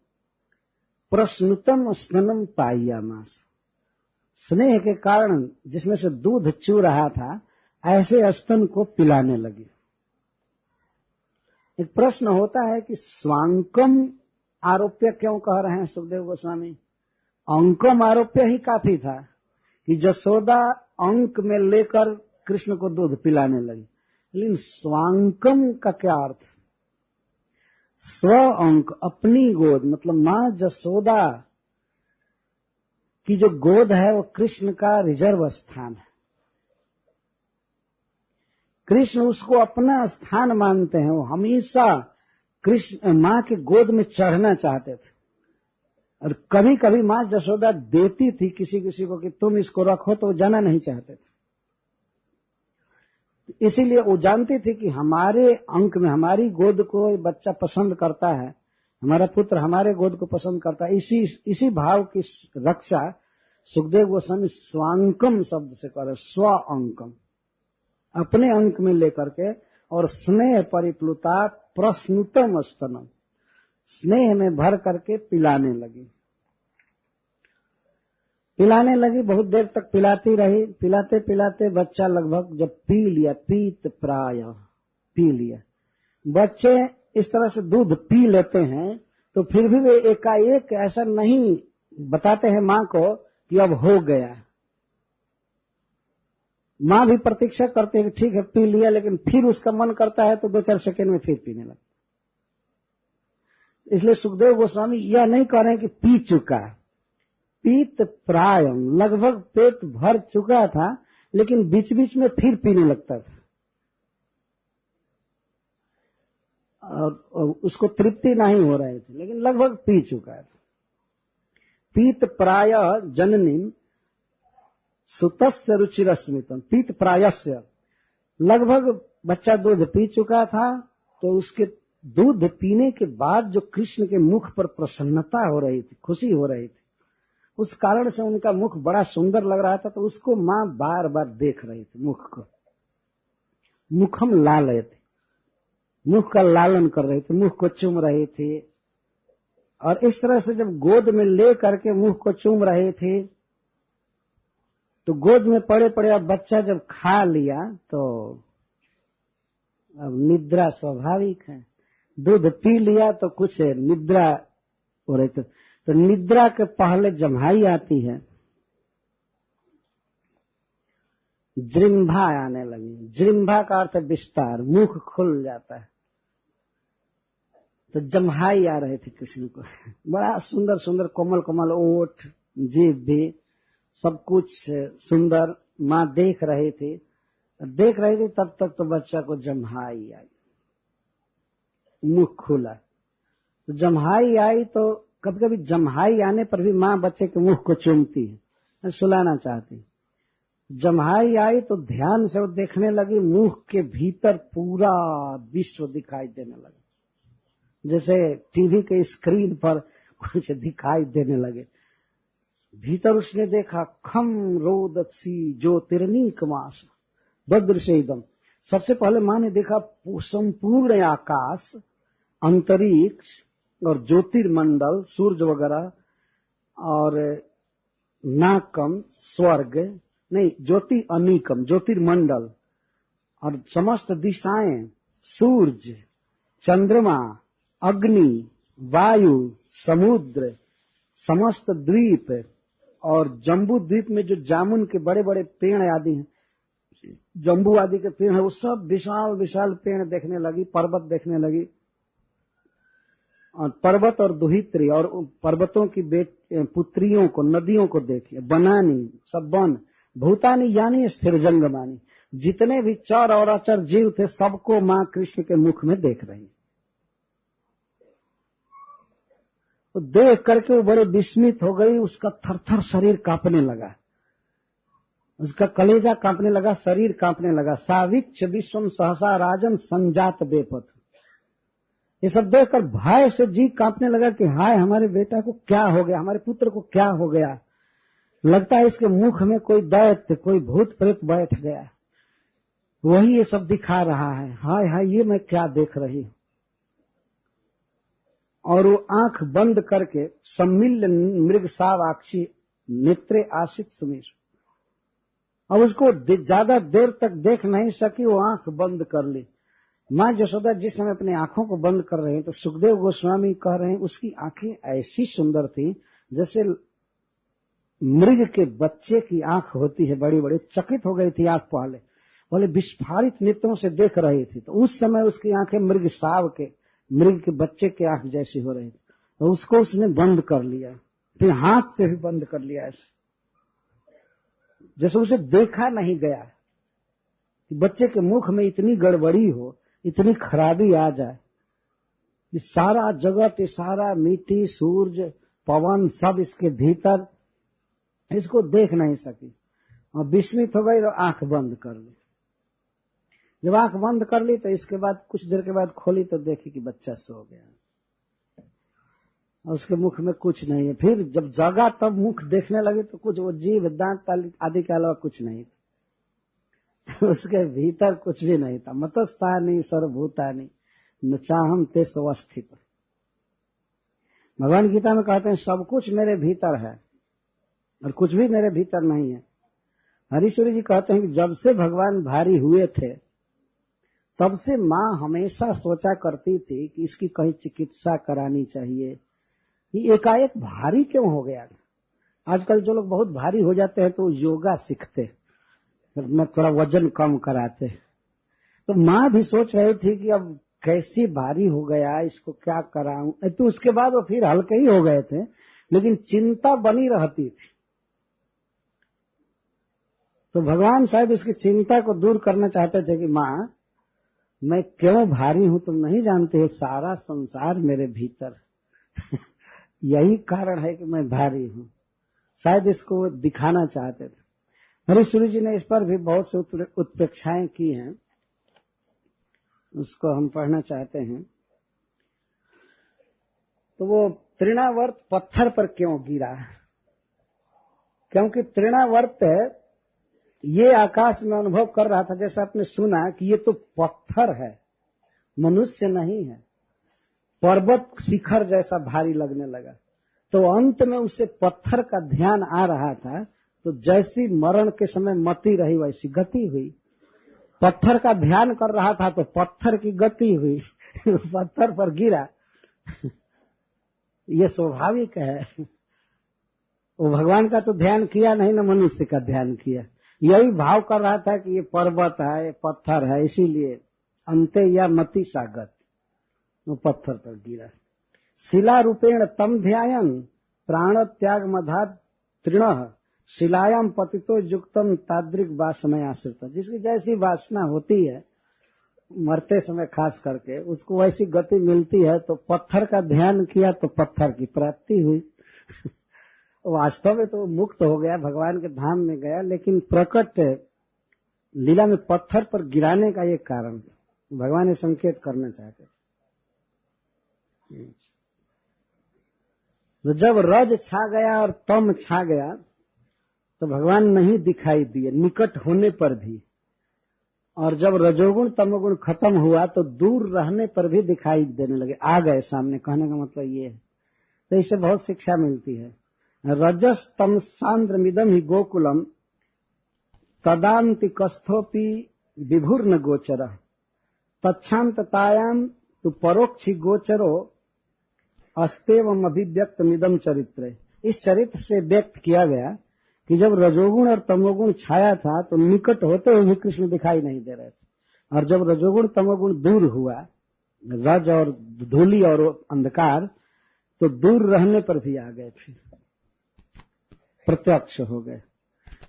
प्रश्नुतम स्तनम पायामास, स्नेह के कारण जिसमें से दूध चू रहा था, ऐसे स्तन को पिलाने लगी। एक प्रश्न होता है कि स्वांकम आरोप्य क्यों कह रहे हैं सुखदेव गोस्वामी? अंकम आरोप्य ही काफी था कि यशोदा अंक में लेकर कृष्ण को दूध पिलाने लगी, लेकिन स्वांकम का क्या अर्थ? स्व अंक, अपनी गोद, मतलब मां यशोदा की जो गोद है वो कृष्ण का रिजर्व स्थान है। कृष्ण उसको अपना स्थान मानते हैं, वो हमेशा कृष्ण मां की गोद में चढ़ना चाहते थे। और कभी कभी मां यशोदा देती थी किसी किसी को कि तुम इसको रखो, तो वो जाना नहीं चाहते थे। इसीलिए वो जानती थी कि हमारे अंक में, हमारी गोद को बच्चा पसंद करता है, हमारा पुत्र हमारे गोद को पसंद करता है। इसी भाव की रक्षा सुखदेव गोस्वामी स्वांकम शब्द से कर, स्व अंकम, अपने अंक में लेकर के, और स्नेह परिप्लुता प्रश्नुतम स्तनम, स्नेह में भर करके पिलाने लगी। पिलाने लगी, बहुत देर तक पिलाती रही। पिलाते पिलाते बच्चा लगभग जब पी लिया, पीत प्राय पी लिया, बच्चे इस तरह से दूध पी लेते हैं तो फिर भी वे एकाएक ऐसा नहीं बताते हैं मां को कि अब हो गया। माँ भी प्रतीक्षा करती है कि ठीक है पी लिया, लेकिन फिर उसका मन करता है तो 2-4 सेकंड में फिर पीने लगता। इसलिए सुखदेव गोस्वामी यह नहीं कह रहे हैं कि पी चुका, पीत प्रायम, लगभग पेट भर चुका था लेकिन बीच बीच में फिर पीने लगता था और उसको तृप्ति नहीं हो रही थी, लेकिन लगभग पी चुका था। पीत प्राय जननी सुतस्य रुचिरस्मितम, पीत प्रायस्य, लगभग बच्चा दूध पी चुका था तो उसके दूध पीने के बाद जो कृष्ण के मुख पर प्रसन्नता हो रही थी, खुशी हो रही थी, उस कारण से उनका मुख बड़ा सुंदर लग रहा था, तो उसको मां बार बार देख रही थी, मुख को, मुखम लाल थे, मुख का लालन कर रही थी, मुख को चूम रही थी। और इस तरह से जब गोद में ले करके मुख को चूम रही थी तो गोद में पड़े पड़े अब बच्चा जब खा लिया तो अब निद्रा स्वाभाविक है, दूध पी लिया तो कुछ निद्रा हो रही थी, तो निद्रा के पहले जम्हाई आती है, जृंभा आने लगी। जृंभा का अर्थ विस्तार, मुख खुल जाता है, तो जम्हाई आ रहे थे कृष्ण को, बड़ा सुंदर सुंदर कोमल कोमल ओठ, जीभ भी, सब कुछ सुंदर माँ देख रही थी। तब तक तो बच्चा को जम्हाई आई, मुख खुला, तो जम्हाई आई तो कभी कभी जम्हाई आने पर भी माँ बच्चे के मुख को चूमती है, सुलाना चाहती। जम्हाई आई तो ध्यान से वो देखने लगी, मुख के भीतर पूरा विश्व दिखाई देने लगा, जैसे टीवी के स्क्रीन पर कुछ दिखाई देने लगे। भीतर उसने देखा खम रोदसी ज्योतिर्नीक मास बद्रशेदम, सबसे पहले मां ने देखा संपूर्ण आकाश, अंतरिक्ष और ज्योतिर्मंडल, सूर्य वगैरह, और नाकम स्वर्ग नहीं, ज्योति अनीकम ज्योतिर्मंडल, और समस्त दिशाएं, सूर्य, चंद्रमा, अग्नि, वायु, समुद्र, समस्त द्वीप, और जम्बू द्वीप में जो जामुन के बड़े बड़े पेड़ आदि हैं, जम्बू आदि के पेड़ है, वो सब विशाल विशाल पेड़ देखने लगी, पर्वत देखने लगी, और पर्वत और दुहित्री और पर्वतों की पुत्रियों को, नदियों को देखी, बनानी, सब वन, भूतानी यानी स्थिर जंगमानी, जितने भी चर और अचर जीव थे सबको मां कृष्ण के मुख में देख रही। तो देख करके वो बड़े विस्मित हो गई, उसका थरथर शरीर कांपने लगा, उसका कलेजा कांपने लगा, शरीर कांपने लगा। साविक्ष विश्वम सहसा राजन संजात बेपथ, ये सब देखकर भय से जी कांपने लगा कि हाय हमारे बेटा को क्या हो गया, हमारे पुत्र को क्या हो गया, लगता है इसके मुख में कोई दैत्य, कोई भूत प्रेत बैठ गया, वही ये सब दिखा रहा है, हाय हाय ये मैं क्या देख रही हूं। और वो आंख बंद करके सम्मिल्य मृग सावाक्षी नेत्रे आशित सुमीर, अब उसको ज्यादा देर तक देख नहीं सकी, वो आंख बंद कर ली। मां यशोदा जिस समय अपनी आंखों को बंद कर रहे हैं तो सुखदेव गोस्वामी कह रहे हैं उसकी आंखें ऐसी सुंदर थी जैसे मृग के बच्चे की आंख होती है, बड़ी बड़ी। चकित हो गई थी आंख पहले, बोले विस्फारित नेत्रों से देख रही थी, तो उस समय उसकी आंखें मृग साव के, मृग के बच्चे के आंख जैसी हो रही थी, तो उसको उसने बंद कर लिया, फिर हाथ से भी बंद कर लिया, ऐसे जैसे उसे देखा नहीं गया कि बच्चे के मुख में इतनी गड़बड़ी हो, इतनी खराबी आ जाए, ये सारा जगत, ये सारा मिट्टी, सूरज, पवन सब इसके भीतर, इसको देख नहीं सकी और विस्मित हो गई और आंख बंद कर ली। जब आंख बंद कर ली तो इसके बाद कुछ देर के बाद खोली तो देखी कि बच्चा सो गया और उसके मुख में कुछ नहीं है। फिर जब जगा तब मुख देखने लगे तो कुछ वो जीभ, दांत आदि के अलावा कुछ नहीं था, उसके भीतर कुछ भी नहीं था। मतस्तानी सर्वभूतानि न चाहम ते स्वस्थित, भगवान गीता में कहते हैं सब कुछ मेरे भीतर है और कुछ भी मेरे भीतर नहीं है। हरीश्वरी जी कहते हैं कि जब से भगवान भारी हुए थे तब से माँ हमेशा सोचा करती थी कि इसकी कहीं चिकित्सा करानी चाहिए, ये एकाएक भारी क्यों हो गया था। आजकल जो लोग बहुत भारी हो जाते हैं तो योगा सीखते, मैं थोड़ा वजन कम कराते। तो माँ भी सोच रही थी कि अब कैसी भारी हो गया, इसको क्या कराऊं। तो उसके बाद वो फिर हल्के ही हो गए थे, लेकिन चिंता बनी रहती थी। तो भगवान शायद उसकी चिंता को दूर करना चाहते थे कि माँ, मैं क्यों भारी हूं तुम नहीं जानते हो, सारा संसार मेरे भीतर यही कारण है कि मैं भारी हूं। शायद इसको दिखाना चाहते थे। हरीश्वरी जी ने इस पर भी बहुत से उत्प्रेक्षाएं की हैं, उसको हम पढ़ना चाहते हैं। तो वो तृणावर्त पत्थर पर क्यों गिरा? क्योंकि तृणावर्त ये आकाश में अनुभव कर रहा था, जैसा आपने सुना कि ये तो पत्थर है, मनुष्य नहीं है। पर्वत शिखर जैसा भारी लगने लगा। तो अंत में उसे पत्थर का ध्यान आ रहा था, तो जैसी मरण के समय मति रही वैसी गति हुई। पत्थर का ध्यान कर रहा था तो पत्थर की गति हुई पत्थर पर गिरा। ये स्वाभाविक है। वो भगवान का तो ध्यान किया नहीं ना, मनुष्य का ध्यान किया। यही भाव कर रहा था कि ये पर्वत है, ये पत्थर है, इसीलिए अंते या मति सागत, वो पत्थर पर गिरा। शिला रूपेण तम ध्यायन प्राण त्याग मधा तृण शिलायाम पतितो युक्तम ताद्रिक वासना आश्रित। जिसकी जैसी वासना होती है मरते समय खास करके, उसको वैसी गति मिलती है। तो पत्थर का ध्यान किया तो पत्थर की प्राप्ति हुई। वास्तव में तो मुक्त हो गया, भगवान के धाम में गया, लेकिन प्रकट लीला में पत्थर पर गिराने का ये कारण भगवान ने संकेत करना चाहते। तो जब रज छा गया और तम छा गया तो भगवान नहीं दिखाई दिए निकट होने पर भी, और जब रजोगुण तमोगुण खत्म हुआ तो दूर रहने पर भी दिखाई देने लगे, आ गए सामने। कहने का मतलब ये है। तो इससे बहुत शिक्षा मिलती है। रजस तम सांद्रमिदम ही गोकुलम तदांति कस्थोपि विभुर्न गोचर तच्छांततायाम तु परोक्षि गोचरो अस्तेवम अभिव्यक्त मिदम चरित्र। इस चरित्र से व्यक्त किया गया कि जब रजोगुण और तमोगुण छाया था तो निकट होते हुए भी कृष्ण दिखाई नहीं दे रहे थे, और जब रजोगुण तमोगुण दूर हुआ, रज और धूलि और अंधकार, तो दूर रहने पर भी आ गए, फिर प्रत्यक्ष हो गए।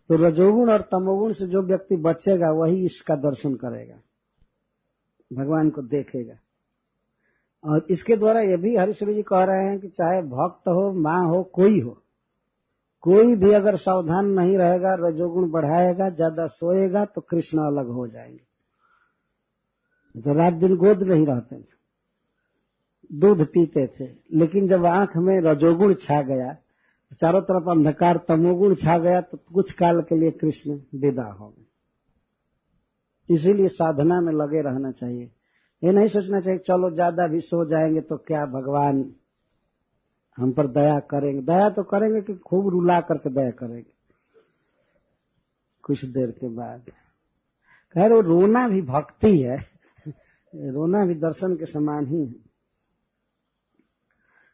तो रजोगुण और तमोगुण से जो व्यक्ति बचेगा वही इसका दर्शन करेगा, भगवान को देखेगा। और इसके द्वारा ये भी हरीश्वरी जी कह रहे हैं कि चाहे भक्त हो, माँ हो, कोई हो, कोई भी अगर सावधान नहीं रहेगा, रजोगुण बढ़ाएगा, ज्यादा सोएगा, तो कृष्ण अलग हो जाएंगे। तो रात दिन गोद में ही रहते थे, दूध पीते थे, लेकिन जब आंख में रजोगुण छा गया, चारों तरफ अंधकार तमोगुण छा गया, तो कुछ काल के लिए कृष्ण विदा हो गए। इसीलिए साधना में लगे रहना चाहिए। ये नहीं सोचना चाहिए चलो ज्यादा भी सो जाएंगे तो क्या भगवान हम पर दया करेंगे। दया तो करेंगे कि खूब रुला करके दया करेंगे कुछ देर के बाद। खैर वो रोना भी भक्ति है, रोना भी दर्शन के समान ही है।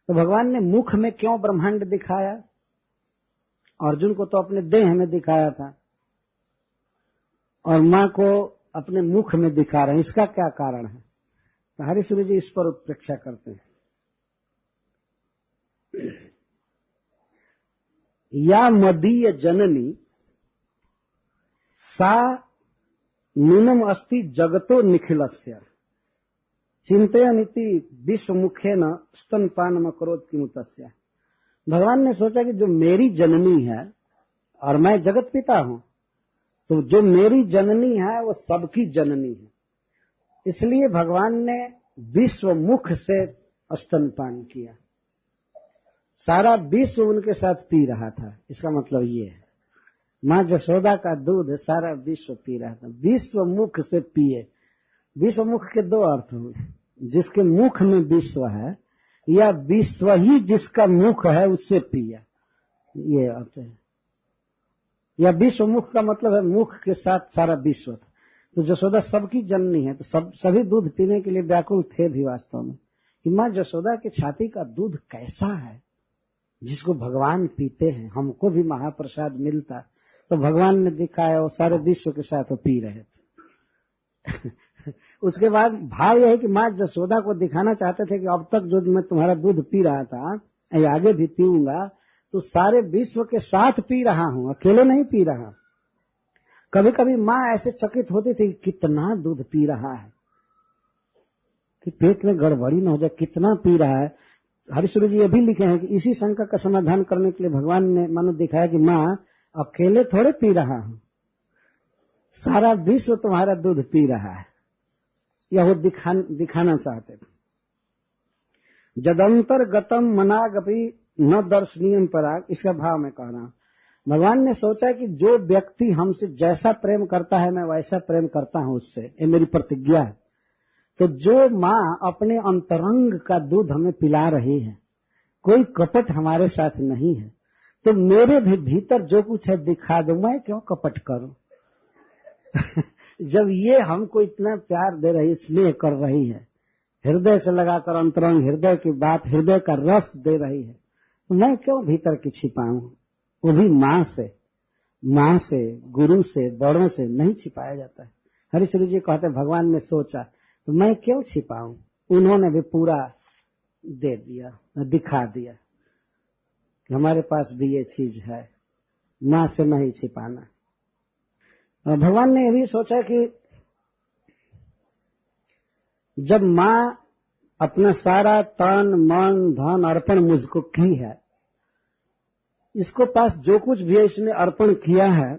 तो भगवान ने मुख में क्यों ब्रह्मांड दिखाया? अर्जुन को तो अपने देह में दिखाया था, और मां को अपने मुख में दिखा रहे हैं। इसका क्या कारण है? तो हरीश्वरी जी इस पर उत्प्रेक्षा करते हैं। या मदीय जननी सा नूनम अस्ति जगतो निखिलस्य चिंतयनिति विश्वमुखेन स्तनपानम करोत किमुतस्य। भगवान ने सोचा कि जो मेरी जननी है, और मैं जगत पिता हूं, तो जो मेरी जननी है वो सबकी जननी है। इसलिए भगवान ने विश्वमुख से स्तनपान किया। सारा विश्व उनके साथ पी रहा था। इसका मतलब ये है, मां जशोदा का दूध सारा विश्व पी रहा था, विश्वमुख से पिए। विश्वमुख के दो अर्थ हुए, जिसके मुख में विश्व है, या विश्व ही जिसका मुख है उससे पिया, ये अर्थ है। या विश्वमुख का मतलब है मुख के साथ सारा विश्व था। तो जशोदा सबकी जननी है, तो सभी दूध पीने के लिए व्याकुल थे भी वास्तव में, कि मां जशोदा की छाती का दूध कैसा है जिसको भगवान पीते हैं, हमको भी महाप्रसाद मिलता तो भगवान ने दिखाया वो सारे विश्व के साथ वो पी रहे थे। उसके बाद भाव यह है कि माँ जसोदा को दिखाना चाहते थे कि अब तक जो मैं तुम्हारा दूध पी रहा था मैं आगे भी पीऊंगा, तो सारे विश्व के साथ पी रहा हूं, अकेले नहीं पी रहा। कभी कभी माँ ऐसे चकित होती थी कि कितना दूध पी रहा है कि पेट में गड़बड़ी न हो जाए, कितना पी रहा है। हरिश्चंद्र जी ये भी लिखे हैं कि इसी शंका का समाधान करने के लिए भगवान ने मानो दिखाया कि माँ अकेले थोड़े पी रहा हूं, सारा विश्व तुम्हारा दूध पी रहा है। यह वो दिखाना चाहते थे। जदंतर गतम मनागपि न दर्शनीयम पराग, इसका भाव मैं कह रहा हूं। भगवान ने सोचा कि जो व्यक्ति हमसे जैसा प्रेम करता है मैं वैसा प्रेम करता हूं उससे, ये मेरी प्रतिज्ञा है। तो जो माँ अपने अंतरंग का दूध हमें पिला रही है, कोई कपट हमारे साथ नहीं है, तो मेरे भी भीतर जो कुछ है दिखा दो, मैं क्यों कपट करूं। जब ये हमको इतना प्यार दे रही, स्नेह कर रही है, हृदय से लगाकर अंतरंग हृदय की बात, हृदय का रस दे रही है, तो मैं क्यों भीतर की छिपाऊं। वो भी माँ से, गुरु से, बड़ों से नहीं छिपाया जाता है। हरिश्चंद्र जी कहते भगवान ने सोचा तो मैं क्यों छिपाऊं, उन्होंने भी पूरा दे दिया, दिखा दिया कि हमारे पास भी ये चीज है, माँ से नहीं छिपाना। और भगवान ने यह भी सोचा कि जब माँ अपना सारा तन मन धन अर्पण मुझको की है, इसको पास जो कुछ भी इसने अर्पण किया है,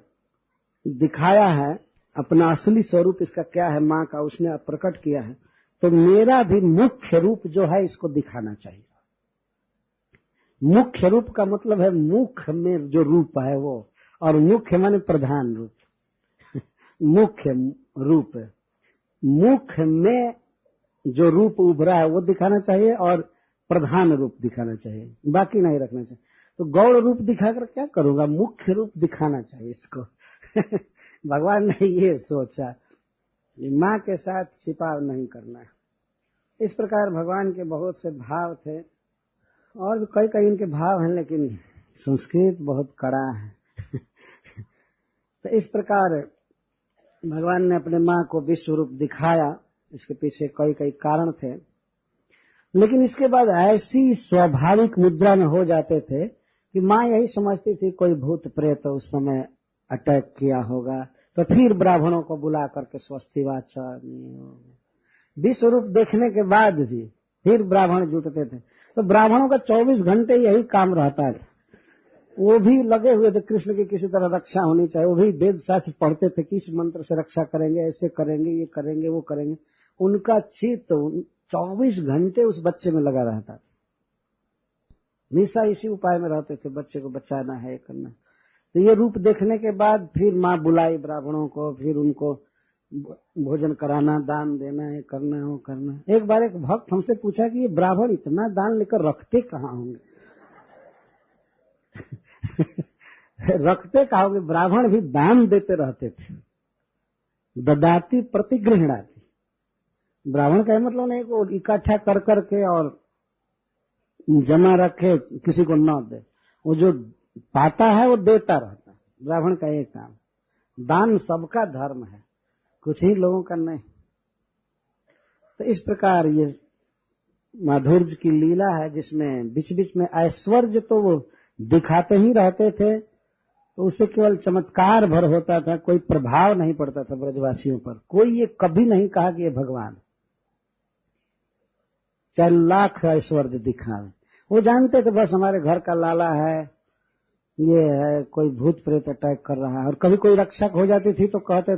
दिखाया है, अपना असली स्वरूप इसका क्या है माँ का उसने प्रकट किया है, तो मेरा भी मुख्य रूप जो है इसको दिखाना चाहिए। मुख्य रूप का मतलब है मुख में जो रूप है वो, और मुख्य माने प्रधान रूप। मुख्य रूप, मुख में जो रूप उभरा है वो दिखाना चाहिए और प्रधान रूप दिखाना चाहिए, बाकी नहीं रखना चाहिए। तो गौड़ रूप दिखाकर क्या करूंगा, मुख्य रूप दिखाना चाहिए इसको। भगवान ने ये सोचा माँ के साथ छिपाव नहीं करना। इस प्रकार भगवान के बहुत से भाव थे, और भी कई कई इनके भाव हैं, लेकिन संस्कृत बहुत कड़ा है। तो इस प्रकार भगवान ने अपने माँ को विश्व रूप दिखाया। इसके पीछे कई कई कारण थे, लेकिन इसके बाद ऐसी स्वाभाविक मुद्रा में हो जाते थे कि माँ यही समझती थी कोई भूत प्रेत उस समय अटैक किया होगा, तो फिर ब्राह्मणों को बुला करके स्वस्तिवाचन विश्व रूप देखने के बाद भी फिर ब्राह्मण जुटते थे। तो ब्राह्मणों का 24 घंटे यही काम रहता था, वो भी लगे हुए थे कृष्ण की किसी तरह रक्षा होनी चाहिए। वो भी वेद शास्त्र पढ़ते थे, किस मंत्र से रक्षा करेंगे, ऐसे करेंगे, ये करेंगे, वो करेंगे। उनका चित्त 24 घंटे उस बच्चे में लगा रहता था, हमेशा इसी उपाय में रहते थे, बच्चे को बचाना है, करना। तो ये रूप देखने के बाद फिर माँ बुलाई ब्राह्मणों को, फिर उनको भोजन कराना, दान देना है, करना हो करना। एक बार एक भक्त हमसे पूछा कि ये ब्राह्मण इतना दान लेकर रखते कहाँ होंगे। रखते कहाँ होंगे, ब्राह्मण भी दान देते रहते थे। ददाती प्रतिगृहणाति, ब्राह्मण का मतलब नहीं को इकट्ठा कर करके और जमा रखे किसी को न दे, वो जो पाता है वो देता रहता। ब्राह्मण का एक काम, दान सबका धर्म है, कुछ ही लोगों का नहीं। तो इस प्रकार ये माधुर्य की लीला है, जिसमें बीच बीच में ऐश्वर्य तो वो दिखाते ही रहते थे, तो उससे केवल चमत्कार भर होता था, कोई प्रभाव नहीं पड़ता था ब्रजवासियों पर। कोई ये कभी नहीं कहा कि ये भगवान, चाहे लाख ऐश्वर्य दिखावे। वो जानते थे बस हमारे घर का लाला है, ये है, कोई भूत प्रेत अटैक कर रहा है। और कभी कोई रक्षक हो जाती थी तो कहते